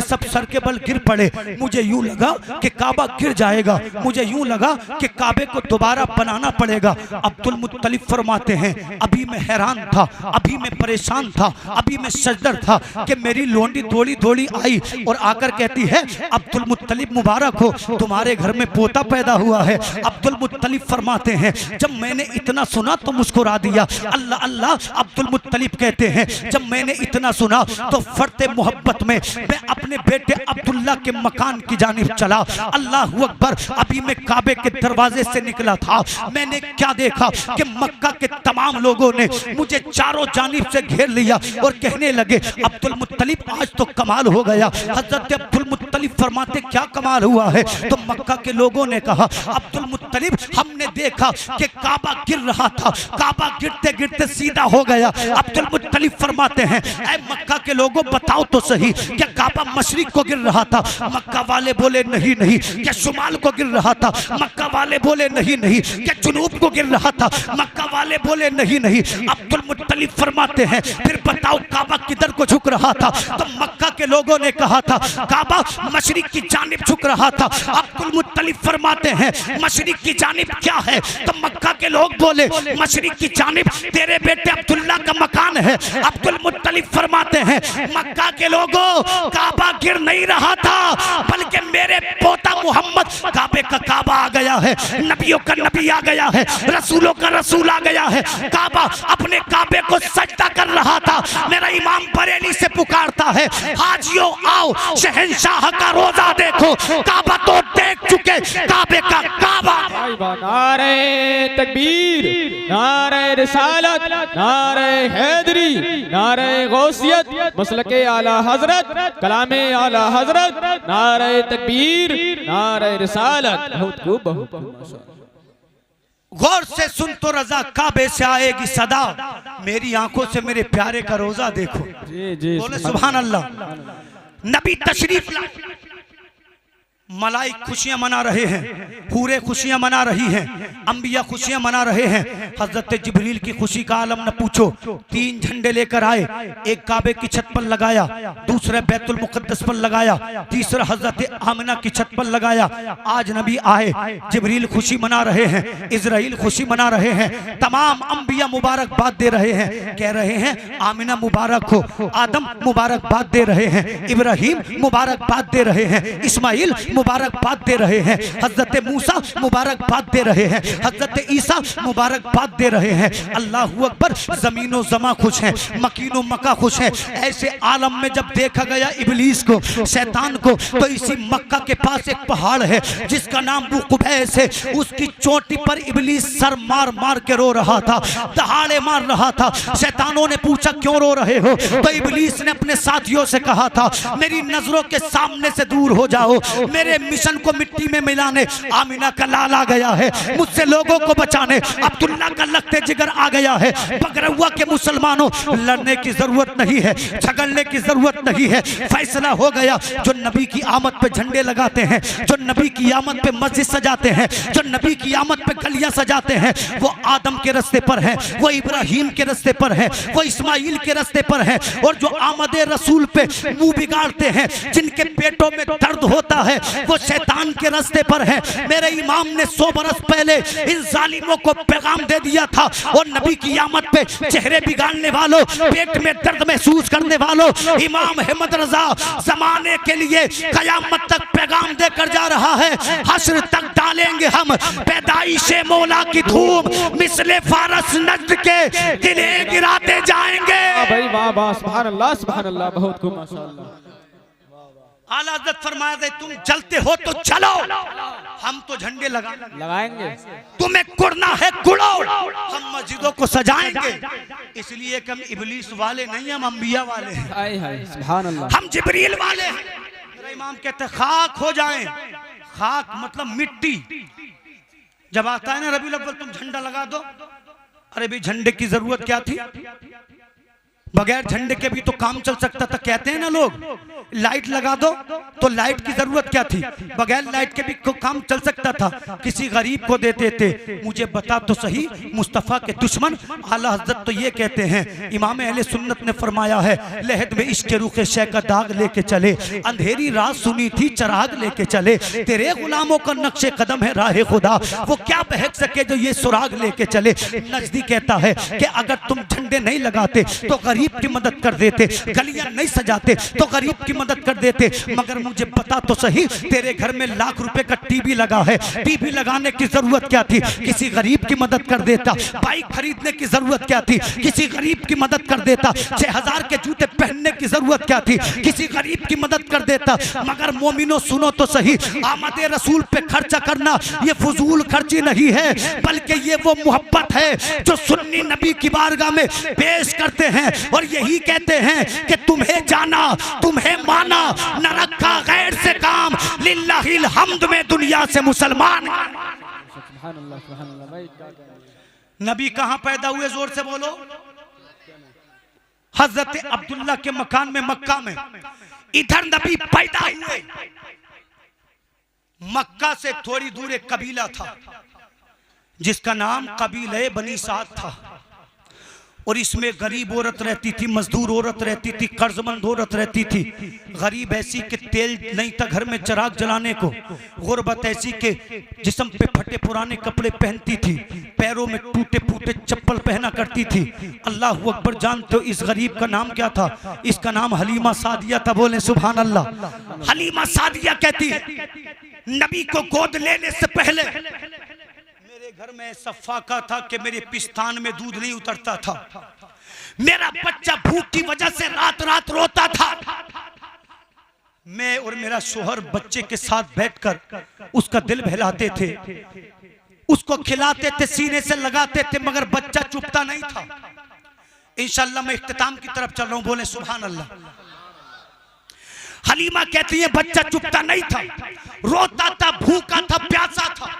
सब सर के बल गिर पड़े। मुझे यूं लगा कि काबा गिर जाएगा, मुझे यूं लगा कि काबे को दोबारा बनाना पड़ेगा। अब्दुल मुत्तलिब फरमाते हैं अभी मैं हैरान था, अभी मैं परेशान था, अभी मैं सजदर था कि मेरी लोंडी दौड़ी आई और आकर कहती है अब्दुल मुत्तलिब मुबारक हो, तुम्हारे घर में पोता पैदा हुआ है। अब्दुल मुत्तलिब फरमाते हैं जब मैंने इतना सुना तो मुस्कुरा दिया। अल्लाह अल्लाह। अब्दुल मुत्तलिब कहते हैं जब मैंने इतना सुना तो फर्ते मोहब्बत में मैं अपने बेटे अब्दुल्ला के मकान की जानिब चला। अल्लाह अकबर। अभी मैं काबे के दरवाजे से निकला था, मैंने क्या देखा कि मक्का के तमाम लोगों ने मुझे चारों जानिब से घेर लिया और कहने लगे अब्दुल मुत्तलिब आज तो कमाल हो गया। हजरत अब्दुल मुत्तलिब फरमाते क्या कमाल हुआ है? तो मक्का के लोगों ने कहा अब्दुल मुत्तलिब हमने देखा कि काबा गिर रहा था, काबा गिरते गिरते सीधा हो गया। अब्दुल मुत्तलिब फरमाते हैं ऐ मक्का के लोगों बताओ तो सही क्या काबा मशरिक को गिर रहा था? मक्का वाले बोले नहीं नहीं। क्या शुमाल को गिर रहा था? मक्का वाले बोले नहीं नहीं। क्या जुनूब को गिर रहा था? मक्का वाले बोले नहीं नहीं। अब्दुल मुत्तलिब फरमाते हैं फिर बताओ काबा किधर को झुक रहा था? तो मक्का के लोगों ने कहा था काबा मशरिक की जानिब झुक रहा था। अब्दुल मुत्तलिब फरमाते हैं मशरिक की जानिब क्या है? तो मक्का के लोग बोले मशरिक की जानिब तेरे बेटे अब्दुल्ला का मकान है। अब्दुल मुत्तलिब फरमाते हैं मक्का के लोगों काबा गिर नहीं रहा था बल्कि मेरे पोता मोहम्मद काबे का काबा आ गया है, नबियों का नबी आ गया है, रसूलों का रसूल आ गया है। काबा अपने काबे को सजदा कर रहा था। मेरा इमाम बरेली से पुकारता है हाजियों आओ शहंशाह का रोजा देखो, काबा तो देख चुके काबे का काबा। नारे तकबीर, नारे रिसालत, नारे हैदरी, नारे गौसियत, मसलके आला हजरत, कलामे आला हजरत, नारे तकबीर, नारे रिसालत। बहुत खूब बहुत खूब। गौर से सुन तो रजा काबे से आएगी सदा, मेरी आंखों से मेरे प्यारे का रोजा देखो। जी जी बोले सुभान अल्लाह। नबी तशरीफ ला, मलाइक खुशियां मना रहे हैं, पूरे खुशियां मना रही हैं, अंबिया खुशियां मना रहे हैं। हजरत जिब्रील की खुशी का आलम न पूछो। 3 झंडे लेकर आए, एक काबे की छत पर लगाया, दूसरा बैतुल मुकद्दस पर लगाया, तीसरा हजरत आमिना की छत पर लगाया। आज नबी आए, जिब्रील खुशी मना रहे हैं, इजराइल खुशी मना रहे हैं, तमाम अंबिया मुबारकबाद दे रहे हैं, कह रहे हैं आमिना मुबारक हो, आदम मुबारकबाद दे रहे हैं, इब्राहिम मुबारकबाद दे रहे हैं, इस्माइल मुबारकबाद दे रहे हैं, हजरत मूसा मुबारकबाद दे रहे हैं, हजरत ईसा मुबारकबाद दे रहे हैं। अल्लाहू अकबर। ज़मीनो ज़मा खुश है, मकीनो मक्का खुश है। ऐसे आलम में जब देखा गया इबलीस को, शैतान को, तो इसी मक्का के पास एक पहाड़ है जिसका नाम बुकुबैस है। उसकी चोटी पर इबलीस सर मार मार के रो रहा था, दहाड़े मार रहा था। शैतानों ने पूछा क्यों रो रहे हो? तो इबलीस ने अपने साथियों से कहा था मेरी नजरों के सामने से दूर हो जाओ, मेरे मेरे मिशन को मिट्टी में मिलाने आमिना का लाल आ गया है, मुझसे लोगों को बचाने अब्दुल्ला का लखते जिगर आ गया है। बगरौआ के मुसलमानों, लड़ने की जरूरत नहीं है, झगड़ने की जरूरत नहीं है, फैसला हो गया। जो नबी की आमद पे झंडे लगाते हैं, जो नबी की आमद पे मस्जिद सजाते हैं, जो नबी की आमद पे गलियां सजाते हैं, वो आदम के रास्ते पर है, वो इब्राहिम के रास्ते पर है, वो इस्माइल के रास्ते पर है। और जो आमद रसूल पे मुंह बिगाड़ते हैं, जिनके पेटों में दर्द होता है, वो शैतान के रास्ते पर है। मेरे इमाम ने 100 बरस पहले इन जालिमों को पैगाम दे दिया था। और नबी की आमद पे चेहरे बिगाड़ने वालों, पेट में दर्द महसूस करने वालों, इमाम अहमद रजा जमाने के लिए कयामत तक पैगाम देकर जा रहा है। हश्र तक डालेंगे हम पैदाइशे मौला की धूम, मिसले फारस नज्द के दिले गिराते जाएंगे। भाई वाह वाह, सुभान अल्लाह सुभान अल्लाह, बहुत खूब माशाअल्लाह। आला हज़रत फरमाया दे, तुम जलते हो तो चलो, हम तो झंडे लगाएंगे। तुम्हें कुड़ना है कुड़ो, हम मस्जिदों को सजाएंगे। इसलिए कि हम इबलीस वाले नहीं, हम अंबिया वाले हैं। हाय हाय सुभान अल्लाह, हम जिब्रील वाले हैं। मेरा इमाम कहते हैं खाक हो जाएं। खाक मतलब मिट्टी। जब आता है ना रबीउल अव्वल, तुम झंडा लगा दो। अरे भाई झंडे की जरूरत क्या थी? बगैर झंडे के भी तो काम चल सकता था। कहते हैं ना लोग, लाइट लगा दो, तो लाइट की जरूरत क्या थी? बगैर लाइट के भी काम चल सकता था। किसी गरीब को देते थे। मुझे बता तो सही, मुस्तफ़ा के दुश्मन आला हज़रत तो ये कहते हैं, इमाम अहले सुन्नत ने फरमाया है, लहद में इश्क़ रुख़े शे का दाग लेके चले, अंधेरी रात सुनी थी चराग लेके चले, तेरे गुलामों का नक्शे कदम है राह खुदा, वो क्या बहक सके जो ये सुराग लेके चले। नजदी कहता है कि अगर तुम झंडे नहीं लगाते तो गरीब की मदद कर देते, गलियां नहीं सजाते तो गरीब की मदद कर देते। मगर मुझे पता तो सही, तेरे घर में लाख रुपए का टीवी लगा है, टीवी लगाने की जरूरत क्या थी? किसी गरीब की मदद कर देता। बाइक खरीदने की जरूरत क्या थी? किसी गरीब की मदद कर देता। 6000 के जूते पहनने की जरूरत क्या थी? किसी गरीब की मदद कर देता। मगर मोमिनो सुनो तो सही, आमद रसूल पे खर्चा करना ये फजूल खर्ची नहीं है, बल्कि ये वो मोहब्बत है जो सुन्नी नबी की बारगाह में पेश करते हैं। और यही कहते हैं कि तुम्हें जाना, तुम्हें माना, न रखा गैर से काम, लिल्लाहिल हम्द में दुनिया से मुसलमान। सुभान अल्लाह सुभान अल्लाह। भाई नबी कहां पैदा हुए? जोर से बोलो। हजरत अब्दुल्ला के मकान में, मक्का में। इधर नबी पैदा हुए। मक्का से थोड़ी दूर एक कबीला था जिसका नाम कबीले बनी साद था। और इसमें गरीब औरत रहती थी, मजदूर औरत रहती थी, कर्जमंद औरत रहती थी। गरीब ऐसी कि तेल नहीं था घर में चिराग जलाने को, गुर्बत ऐसी के जिस्म पे फटे पुराने कपड़े पहनती थी, पैरों में टूटे फूटे चप्पल पहना करती थी। अल्लाह अकबर। जानते हो इस गरीब का नाम क्या था? इसका नाम हलीमा सादिया था। बोले सुभान अल्लाह। हलीमा सादिया कहती है, नबी को गोद लेने से पहले घर में सफाका था कि मेरे पिस्तान में दूध नहीं उतरता था। मेरा बच्चा भूख की वजह से रात रात रोता था। मैं और मेरा शोहर बच्चे के साथ बैठकर उसका दिल बहलाते थे, उसको खिलाते थे, सीने से लगाते थे, मगर बच्चा चुपता नहीं था। इंशाअल्लाह मैं इख्तिताम की तरफ चल रहा हूं। बोले सुभान अल्लाह। हलीमा कहती है बच्चा चुपता नहीं था, रोता था, भूखा था, प्यासा था।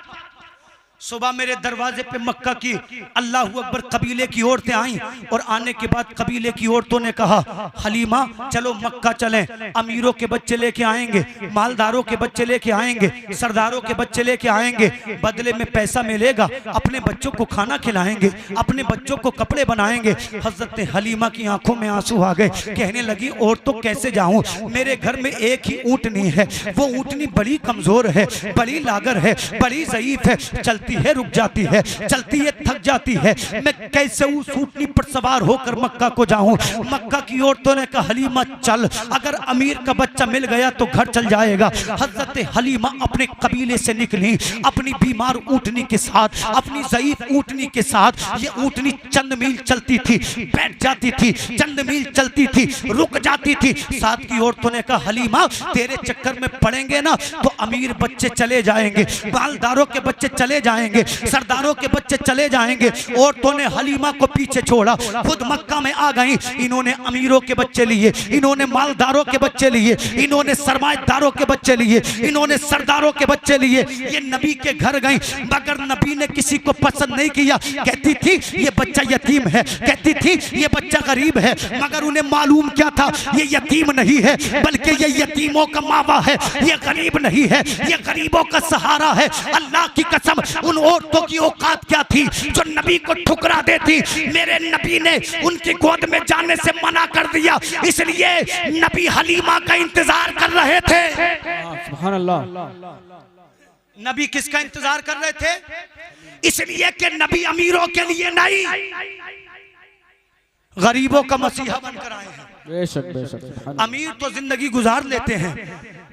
सुबह मेरे दरवाजे पे मक्का की अल्लाह अकबर कबीले की औरतें आईं और आने के बाद कबीले की औरतों ने कहा, हलीमा चलो मक्का चलें, अमीरों के बच्चे लेके आएंगे, मालदारों के बच्चे लेके आएंगे, सरदारों के बच्चे लेके आएंगे, बदले में पैसा मिलेगा, अपने बच्चों को खाना खिलाएंगे, अपने बच्चों को कपड़े बनाएंगे। हजरत हलीमा की आंखों में आंसू आ गए। कहने लगी, और तो कैसे जाऊं, मेरे घर में एक ही ऊँटनी है, वो ऊँटनी बड़ी कमजोर है, बड़ी लागर है, बड़ी ज़ईफ है, चलती है रुक जाती है, चलती है थक जाती है, मैं कैसे उस ऊँटनी पर सवार होकर मक्का को जाऊं। मक्का की औरतों ने कहा, हलीमा चल, अगर अमीर का बच्चा मिल गया तो घर चल जाएगा। हजरत हलीमा अपने कबीले से निकली, अपनी बीमार ऊँटनी के साथ, अपनी ज़ईफ ऊँटनी के साथ। ये ऊँटनी चंद मील चलती थी, बैठ जाती थी, चंद मील चलती थी, रुक जाती थी। साथ की औरतों ने कहा, हलीमा तेरे चक्कर में पड़ेंगे ना तो अमीर बच्चे चले जाएंगे, मालदारों के बच्चे चले जाएंगे, जाएंगे, सरदारों के बच्चे चले जाएंगे। औरतों ने हलीमा को पीछे छोड़ा, खुद मक्का में आ गई। इन्होंने अमीरों के बच्चे लिए, इन्होंने मालदारों के बच्चे लिए, इन्होंने सरमाएदारों के बच्चे लिए, इन्होंने सरदारों के बच्चे लिए। ये नबी के घर गई, मगर नबी ने किसी को पसंद नहीं किया। कहती थी ये बच्चा यतीम है, कहती थी ये बच्चा गरीब है, मगर उन्हें मालूम क्या था, ये यतीम नहीं है बल्कि ये यतीमों का मावा है, ये गरीब नहीं है, ये गरीबों का सहारा है। अल्लाह की कसम, उन औरतों की औकात क्या थी जो नबी को ठुकरा देती। मेरे नबी ने उनकी गोद में जाने से मना कर दिया, इसलिए नबी हलीमा का इंतजार कर रहे थे। सुभान अल्लाह। नबी किसका इंतजार कर रहे थे? इसलिए कि नबी अमीरों के लिए नहीं, गरीबों का मसीहा बनकर आए हैं। बेशक बेशक। अमीर तो जिंदगी गुजार लेते हैं,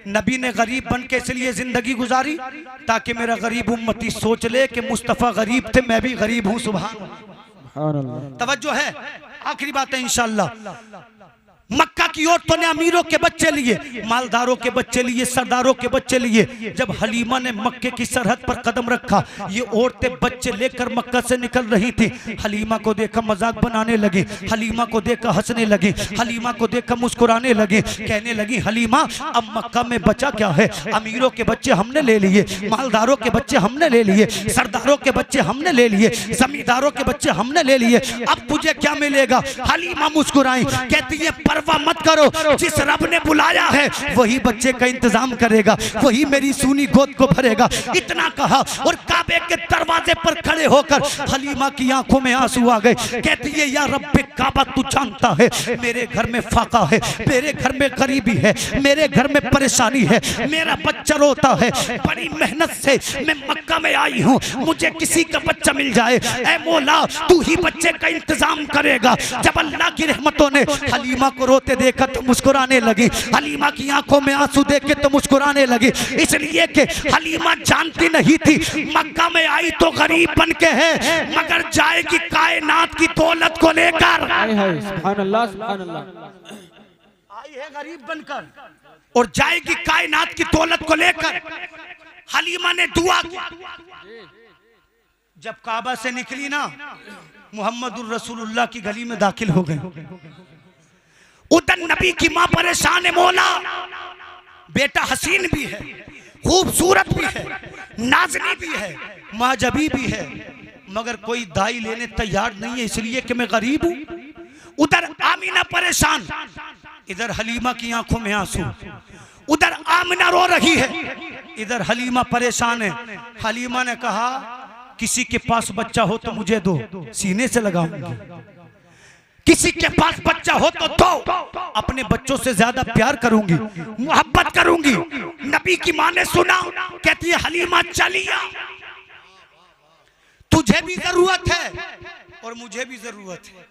नबी ने गरीब बन के इसलिए जिंदगी गुजारी ताकि मेरा गरीब उम्मती सोच ले कि मुस्तफ़ा गरीब थे, मैं भी गरीब हूं। सुभान अल्लाह। तवज्जो है, आखिरी बात है इंशाअल्लाह। मक्का की औरतों ने अमीरों के बच्चे लिए, मालदारों के बच्चे लिए, सरदारों के बच्चे लिए। जब हलीमा ने मक्के की सरहद पर कदम रखा, ये औरतें बच्चे लेकर मक्का से निकल रही थी। हलीमा को देखा मजाक बनाने लगी, हलीमा को देखा हंसने लगी, हलीमा को देखा मुस्कुराने लगी, कहने लगी हलीमा अब मक्का में बचा क्या है? अमीरों के बच्चे हमने ले लिए, मालदारों के बच्चे हमने ले लिए, सरदारों के बच्चे हमने ले लिए, जमींदारों के बच्चे हमने ले लिए, अब तुझे क्या मिलेगा? हलीमा मुस्कुराई, कहती है परवाह मत करो, जिस रब ने बुलाया है वही बच्चे का इंतजाम करेगा, वही मेरी सूनी गोद को भरेगा। इतना कहा और काबे के दरवाजे पर खड़े होकर हलीमा की आंखों में आंसू आ गए। कहती है या रब्बे काबा, तू जानता है मेरे घर में फाका है, मेरे घर में गरीबी है, मेरे घर में परेशानी है, मेरा बच्चा रोता है, बड़ी मेहनत से मैं मक्का में आई हूँ, मुझे किसी का बच्चा मिल जाए, ऐ मौला तू ही बच्चे का इंतजाम करेगा। जब अल्लाह की रहमतों ने हलीमा को रोते देखा तो मुस्कुराने लगी, हलीमा की आंखों में आंसू देख के तो मुस्कुराने लगी, इसलिए कि हलीमा जानती नहीं थी मक्का में आई तो गरीब बन के है, मगर जाएगी कायनात की दौलत को लेकर। सुभान अल्लाह सुभान अल्लाह। आई है गरीब बनकर और जाएगी कायनात की दौलत को लेकर। हलीमा ने दुआ की। जब काबा से निकली ना, मुहम्मदुर रसूलुल्लाह की गली में दाखिल हो गई। उधर नबी की मां परेशान है, मौला बेटा हसीन भी है, खूबसूरत भी है, नाज़नी भी है, माजबी भी है, मगर कोई दाई लेने तैयार नहीं है, इसलिए कि मैं गरीब हूं। उधर आमीना परेशान, इधर हलीमा की आंखों में आंसू, उधर आमीना रो रही है, इधर हलीमा परेशान है। हलीमा ने कहा किसी के पास बच्चा हो तो मुझे दो, सीने से लगाऊंगी। किसी के पास बच्चा हो तो दो, अपने बच्चों से ज्यादा प्यार करूंगी, मोहब्बत करूंगी। नबी की मां ने सुना, कहती है हलीमा चलिया, तुझे भी जरूरत है और मुझे भी जरूरत है।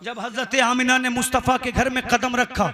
जब हजरत आमिना ने मुस्तफ़ा के घर में कदम रखा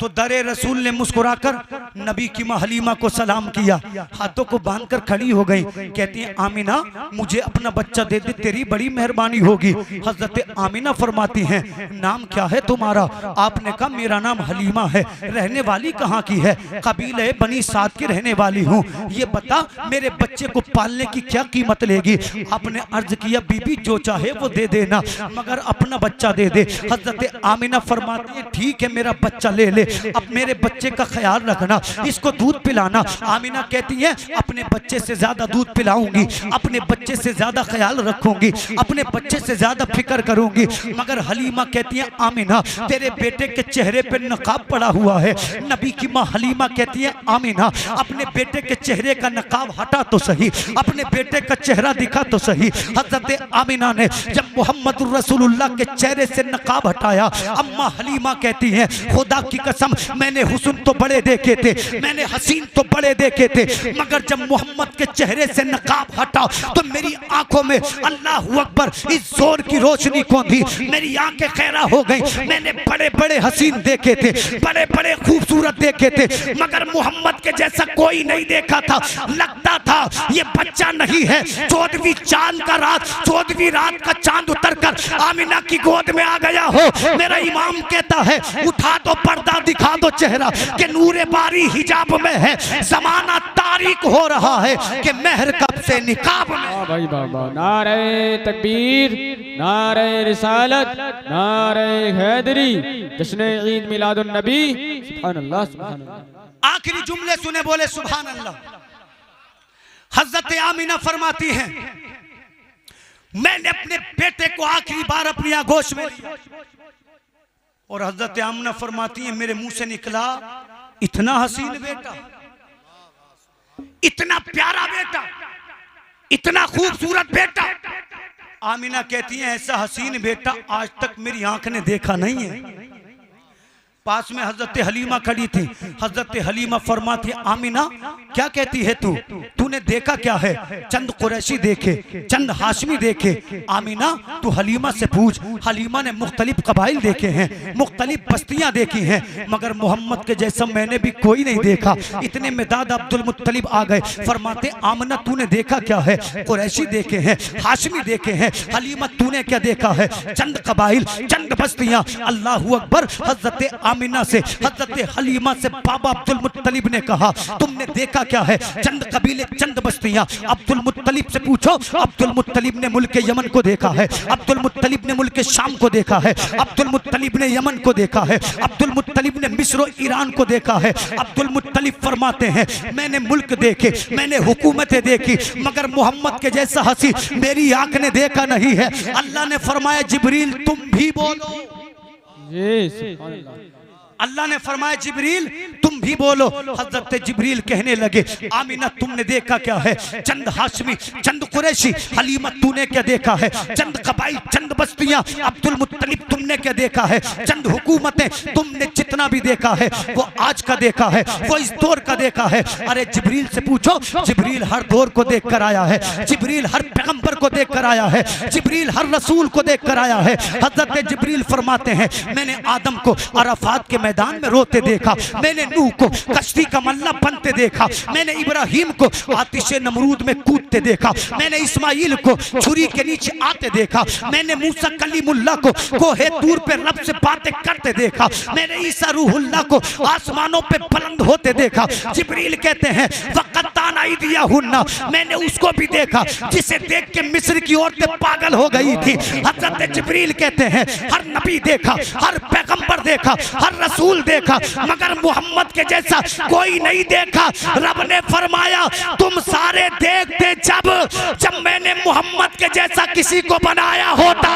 तो दरे रसूल ने मुस्कुराकर नबी की मां हलीमा को सलाम किया, हाथों को बांधकर खड़ी हो गई। कहती है आमिना मुझे अपना बच्चा दे दे, तेरी बड़ी मेहरबानी होगी। हजरत आमिना फरमाती हैं नाम क्या है तुम्हारा? आपने कहा मेरा नाम हलीमा है। रहने वाली कहाँ की है? कबीले बनी साद की रहने वाली हूँ। ये बता मेरे बच्चे को पालने की क्या कीमत लेगी? आपने अर्ज किया बीबी जो चाहे वो दे देना, मगर अपना बच्चा दे दे। हजरत आमिना फरमाती है ठीक है मेरा बच्चा ले ले, अब मेरे बच्चे का ख्याल रखना, इसको दूध पिलाना। आमिना कहती है अपने बच्चे से ज्यादा दूध पिलाऊंगी, अपने बच्चे से ज्यादा ख्याल रखूंगी, अपने बच्चे से ज्यादा फिक्र करूंगी। मगर हलीमा कहती है आमिना तेरे बेटे के चेहरे पे नकाब पड़ा हुआ है। नबी की माँ हलीमा कहती है आमिना अपने बेटे के चेहरे का नकाब हटा तो सही, अपने बेटे का चेहरा दिखा तो सही। हजरत आमिना ने जब मोहम्मद रसूलुल्लाह के चेहरे से नकाब हटाया, अम्मा हलीमा कहती हैं खुदा की कसम मैंने हुस्न तो बड़े देखे थे, मैंने हसीन तो बड़े देखे थे, मगर जब मोहम्मद के चेहरे से नकाब हटा तो मेरी आंखों में अल्लाह अकबर इस जोर की रोशनी कौन थी, मेरी आंखें खैरा हो गई। मैंने बड़े बड़े हसीन देखे थे, बड़े बड़े खूबसूरत देखे थे, मगर मोहम्मद के जैसा कोई नहीं देखा था। लगता था ये बच्चा नहीं है। 14वीं चांद का रात, 14वीं रात का चांद उतरकर आमिना की गोद में आ गया हो। मेरा इमाम कहता है उठा दो पर्दा दिखा दो चेहरा के नूरे बारी हिजाब में है, जमाना तारीक हो रहा है कि महर कब से निकाब में। भाई बाबा, नारे तकबीर, नारे रिसालत, नारे हैदरी, जश्न ईद मिलादुन नबी। सुभान अल्लाह, सुभान अल्लाह। आखिरी जुमले सुने, बोले सुभान अल्लाह। हजरत आमीना फरमाती हैं, मैंने अपने बेटे को आखिरी बार अपनी आगोश में लिया और हजरत आमीना फरमाती हैं, मेरे मुंह से निकला, इतना हसीन बेटा, इतना प्यारा बेटा, इतना खूबसूरत बेटा। आमीना कहती हैं, ऐसा हसीन बेटा आज तक मेरी आंख ने देखा नहीं है। पास में हजरत हलीमा खड़ी थी। हजरत हलीमा फरमाती, आमीना क्या कहती है तू, तूने देखा क्या है? चंद कुरैशी देखे, चंद हाशमी देखे। आमीना तू हलीमा से पूछ। हलीमा ने मुख्तलिफ कबाइल देखे हैं, मुख्तलिफ बस्तियां देखी हैं, मगर मोहम्मद के जैसा मैंने भी कोई नहीं देखा। इतने में दादा अब्दुल मुत्तलिब आ गए। फरमाते, आमीना तूने देखा क्या है? कुरैशी देखे हैं, हाशमी देखे हैं। हलीमा तूने क्या देखा है? चंद कबाइल, चंद बस्तियां। अल्लाह अकबर। हजरत आमीना से, हजरत हलीमा से बाबा अब्दुल मुत्तलिब ने कहा, तुमने देखा क्या है? चंद कबीले, चंद बस्तियां। अब्दुल मुत्तलिब से पूछो। अब्दुल मुत्तलिब ने मुल्क यमन को देखा है, अब्दुल मुत्तलिब ने मुल्क शाम को देखा है, अब्दुल मुत्तलिब ने यमन को देखा है, अब्दुल मुत्तलिब ने मिस्र और ईरान को देखा है। अब्दुल मुत्तलिब फरमाते हैं, मैंने मुल्क देखे, मैंने हुकूमतें देखी, मगर मोहम्मद के जैसा हसी मेरी आंख ने देखा नहीं है। अल्लाह ने फरमाया, जिब्रील तुम भी बोलो। अल्लाह ने फरमाया, जिब्रील तुम भी बोलो। हजरत जिब्रील कहने लगे, आमीना तुमने देखा क्या है? चंद हाशमी, चंद कुरैशी। हलीमा तूने क्या देखा है? चंद कबाइल, चंद बस्तियां। अब्दुल मुत्तलिब तुमने क्या देखा है? चंद हुकूमतें। तुमने जितना भी देखा है वो आज का देखा है, वो इस दौर का देखा है। अरे जिब्रील से पूछो। जिब्रील हर दौर को देख कर आया है, जिब्रील हर पैगंबर को देख कर आया है, जिब्रील हर रसूल को देख कर आया है। हजरत जिब्रील फरमाते हैं, मैंने आदम को अराफात के मैदान में रोते देखा, मैंने नूह को कश्ती का मल्ला बनते देखा, मैंने इब्राहिम को आतिशे नमरूद में कूदते देखा, मैंने इस्माइल को छुरी के नीचे आते देखा, मैंने मूसा कलीमुल्लाह को कोहे तूर पे रब से बातें करते देखा, मैंने ईसा रूहुल्लाह को आसमानों पे बुलंद होते देखा। जिब्रील कहते हैं, वक़त्तान आइदियाहुन्ना, मैंने उसको भी देखा जिसे देख के मिस्र की औरतें पागल हो गई थी। हजरत जिब्रील कहते हैं, हर नबी देखा, हर पैगंबर देखा, हर रसूल देखा, मगर मोहम्मद के जैसा कोई नहीं देखा। रब ने फरमाया, तुम सारे देखते जब मैंने मोहम्मद के जैसा किसी को बनाया होता।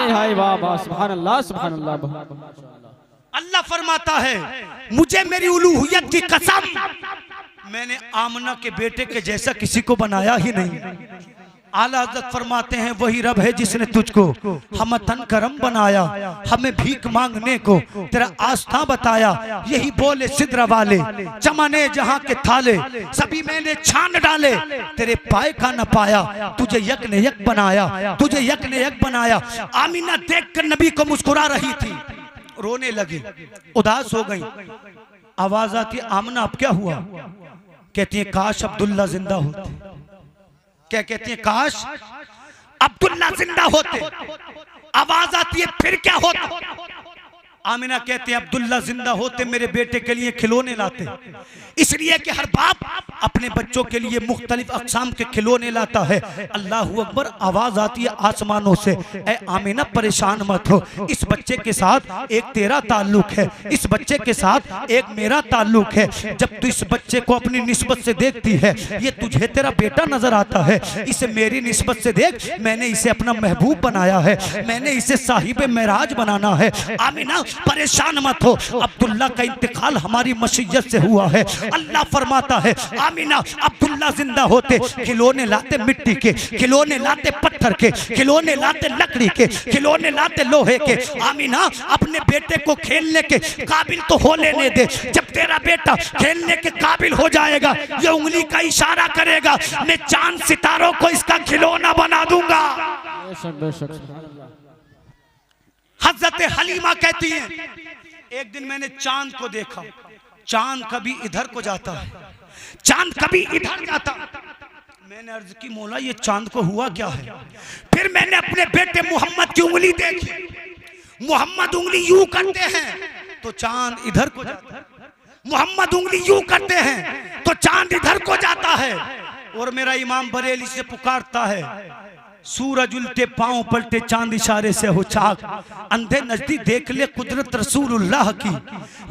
हाय वाह वाह, सुभान अल्लाह, सुभान अल्लाह। अल्लाह फरमाता है, मुझे मेरी उलूहियत की कसम, मैंने आमना के बेटे के जैसा किसी को बनाया ही नहीं। आला हज़रत फरमाते हैं, वही रब है जिसने तुझको हमतन करम बनाया, हमें भीख मांगने को तेरा आस्था बताया। यही बोले सिदरा वाले, चमने जहां के थाले, सभी मैंने छान डाले, तेरे पाए का न पाया, तुझे यक ने यक बनाया, तुझे यक ने यक बनाया। आमीना देखकर नबी को मुस्कुरा रही थी, रोने लगी, उदास हो गई। आवाज आती, आमना अब क्या हुआ? कहती है, काश अब्दुल्ला जिंदा होते। क्या कहती है? काश अब्दुल्ला जिंदा होते। आवाज आती है, फिर क्या होता? आमिना कहते हैं, अब्दुल्ला जिंदा होते मेरे बेटे के लिए खिलौने लाते, इसलिए कि हर बाप अपने बच्चों के लिए मुख्तलिफ अक़साम के खिलौने लाता है। अल्लाह अकबर। आवाज आती है आसमानों से, ए आमिना परेशान मत हो, इस बच्चे के साथ एक तेरा ताल्लुक है, इस बच्चे के साथ एक मेरा ताल्लुक है। जब तू इस बच्चे को अपनी निस्बत से देखती है, ये तुझे तेरा बेटा नजर आता है, इसे मेरी निस्बत से देख, मैंने इसे अपना महबूब बनाया है, मैंने इसे साहिब मेराज बनाना है। आमिना परेशान मत हो, अब्दुल्ला का इंतकाल हमारी मशीयत से हुआ है। अल्लाह फरमाता है, आमिना अब्दुल्ला जिंदा होते खिलौने लाते मिट्टी के, खिलौने लाते पत्थर के, खिलौने लाते लकड़ी के, खिलौने लाते लोहे के। आमिना अपने बेटे को खेलने के काबिल तो हो लेने दे, जब तेरा बेटा खेलने के काबिल हो जाएगा, ये उंगली का इशारा करेगा, मैं चांद सितारों को इसका खिलौना बना दूंगा। हजरत हलीमा कहती हैं, एक दिन मैंने चांद को देखा, चांद कभी इधर को जाता है, चांद कभी इधर जाता। मैंने अर्ज की, मौला ये चांद को हुआ क्या है? फिर मैंने अपने बेटे मोहम्मद की उंगली देखी, मोहम्मद उंगली यूं करते हैं तो चांद इधर को जाता है, मोहम्मद उंगली यूं करते हैं तो चांद इधर को जाता है और मेरा इमाम बरेली से पुकारता है, सूरज उल्टे पांव पलटे चांद इशारे से हो चाक, अंधे नजदीक देख ले कुदरत रसूलुल्लाह की,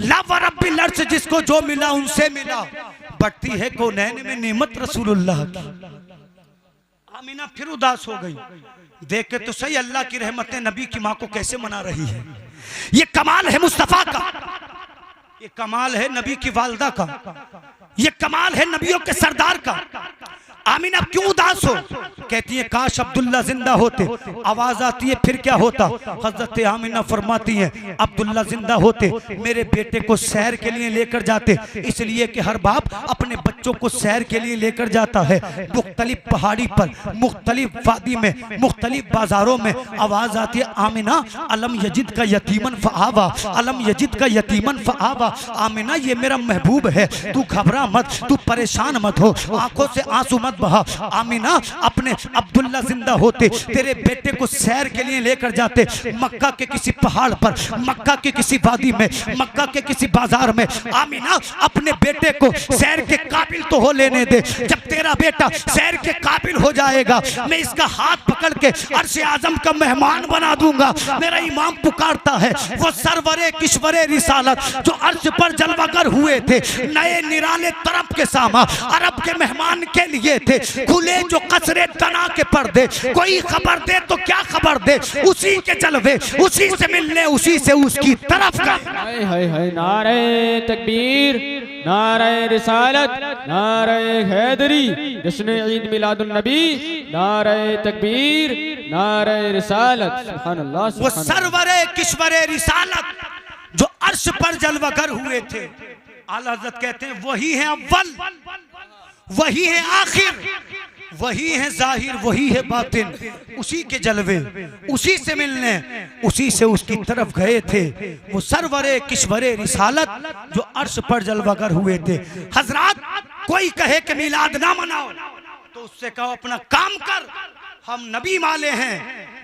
ला व रब्बिल अर्श जिसको जो मिला उनसे मिला, बढ़ती है कौनैन में नेमत रसूलुल्लाह की। आमीना फिर उदास हो गई, देख के तो सही अल्लाह की रहमतें नबी की माँ को कैसे मना रही है। ये कमाल है मुस्तफा का, ये कमाल है नबी की वालदा का, ये कमाल है नबियों के सरदार का। आमीना क्यों उदास हो? कहती है काश अब्दुल्ला जिंदा होते। आवाज आती है फिर क्या होता? हजरत आमीना फरमाती हैं अब्दुल्ला जिंदा होते मेरे बेटे को सैर के लिए लेकर जाते, इसलिए कि हर बाप अपने बच्चों को सैर के लिए लेकर जाता है। मुख्तलिफ पहाड़ी पर, मुख्तलिफ वादी में, मुख्तलिफ बाजारों में आवाज आती है आमीना अलम यजिद का यतीमन फआवा, अलम यजिद का यतीमन फआवा। आमीना ये मेरा महबूब है, तू घबरा मत, तू परेशान मत हो, आंखों से आंसू मत बहा। आमीना अपने अब्दुल्ला जिंदा होते तेरे बेटे को सैर के लिए लेकर जाते मक्का के किसी पहाड़ पर, मक्का के किसी वादी में, मक्का के किसी बाजार में। आमीना अपने बेटे को सैर के काबिल तो हो लेने दे, जब तेरा बेटा सैर के काबिल हो जाएगा मैं इसका हाथ पकड़ के अर्श आजम का मेहमान बना दूंगा। मेरा इमाम पुकारता है वो सरवरे किश्वरे रिसालत जो अर्श पर जलवागर हुए थे, नए निराले तरफ के सामा अरब के मेहमान के लिए थे, खुले जो कसरे तना के पर्दे, कोई खबर दे तो क्या खबर दे, उसी के जलवे, उसी से मिलने, उसी से उसकी तरफ गए। हाय हाय नारे तकबीर, नारे रिसालत, नारे हैदरी, जश्न ईद मिलादुन नबी, नारे तकबीर, नारे रिसालत। सुभान अल्लाह। वो सरवरे किश्वरे रिसालत जो अर्श पर जलवागर हुए थे, आला हज़रत कहते हैं वही है अव्वल, वही है आखिर, वही है जाहिर, वही है बातिन, उसी के जलवे, उसी से मिलने, उसी से उसकी तरफ गए थे। वो सरवरे किश्वरे रिसालत जो अर्श पर जलवागर हुए थे। हजरात कोई कहे कि मिलाद ना मनाओ तो उससे कहो अपना काम कर, हम नबी वाले हैं,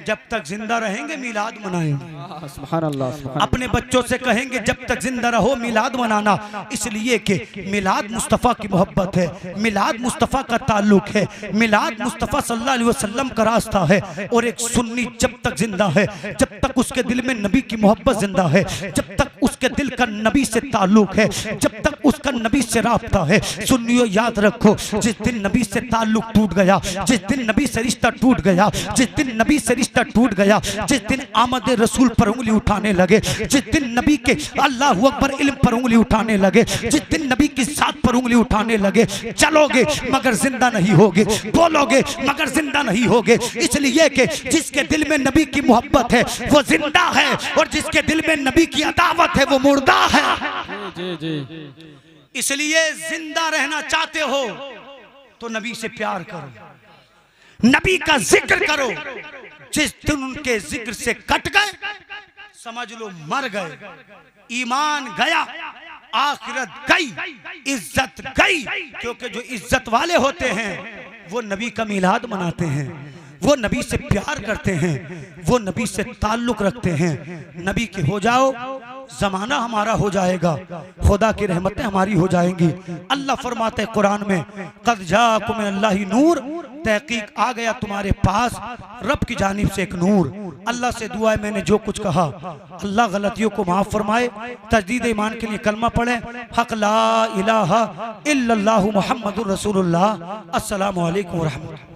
जब तक जिंदा रहेंगे मिलाद मनाएंगे। सुभान अल्लाह, सुभान अल्लाह। अपने बच्चों से कहेंगे जब तक जिंदा रहो मिलाद मनाना, इसलिए कि मिलाद मुस्तफ़ा की मोहब्बत है, मिलाद मुस्तफ़ा का ताल्लुक है, मिलाद मुस्तफ़ा सल्लल्लाहु अलैहि वसल्लम का रास्ता है। और एक सुन्नी जब तक जिंदा है, जब तक उसके दिल में नबी की मोहब्बत जिंदा है, जब तक उसके दिल का नबी से ताल्लुक है, जब तक उसका नबी से राब्ता है। सुन्नियों याद रखो, जिस दिन नबी से ताल्लुक टूट गया, जिस दिन नबी से रिश्ता टूट गया, जिस दिन नबी से रिश्ता टूट गया, जिस दिन आमद रसूल पर उंगली उठाने लगे, जिस दिन नबी के अल्लाहु अकबर इल्म पर उंगली उठाने लगे, जिस दिन नबी की साथ पर उंगली उठाने लगे, चलोगे मगर जिंदा नहीं होगे, बोलोगे मगर जिंदा नहीं होगे। इसलिए कि जिसके दिल में नबी की मोहब्बत है वो जिंदा है, और जिसके दिल में नबी की अदावत है वो मुर्दा है। जी जी। इसलिए जिंदा रहना चाहते हो तो नबी से प्यार करो, नबी का जिक्र करो। जिस दिन उनके जिक्र से कट गए समझ लो मर गए, ईमान गया, आखिरत गई, इज्जत गई। क्योंकि जो इज्जत वाले होते हैं वो नबी का मिलाद मनाते हैं, वो नबी से प्यार करते हैं, वो नबी से ताल्लुक रखते हैं। नबी के हो जाओ जमाना हमारा हो जाएगा, खुदा की रहमतें हमारी हो जाएंगी। अल्लाह फरमाते कुरान में क़द जाअकुम मिनल्लाहि नूर, तहकीक आ गया तुम्हारे पास रब की जानिब से एक नूर। अल्लाह से दुआ है मैंने जो कुछ कहा अल्लाह गलतियों को माफ़ फरमाए। तजदीद ईमान के लिए कलमा पढ़े, हक ला इलाहा इल्लल्लाहु मुहम्मदुर रसूलुल्लाह। अस्सलामु अलैकुम व रहमतुल्लाह।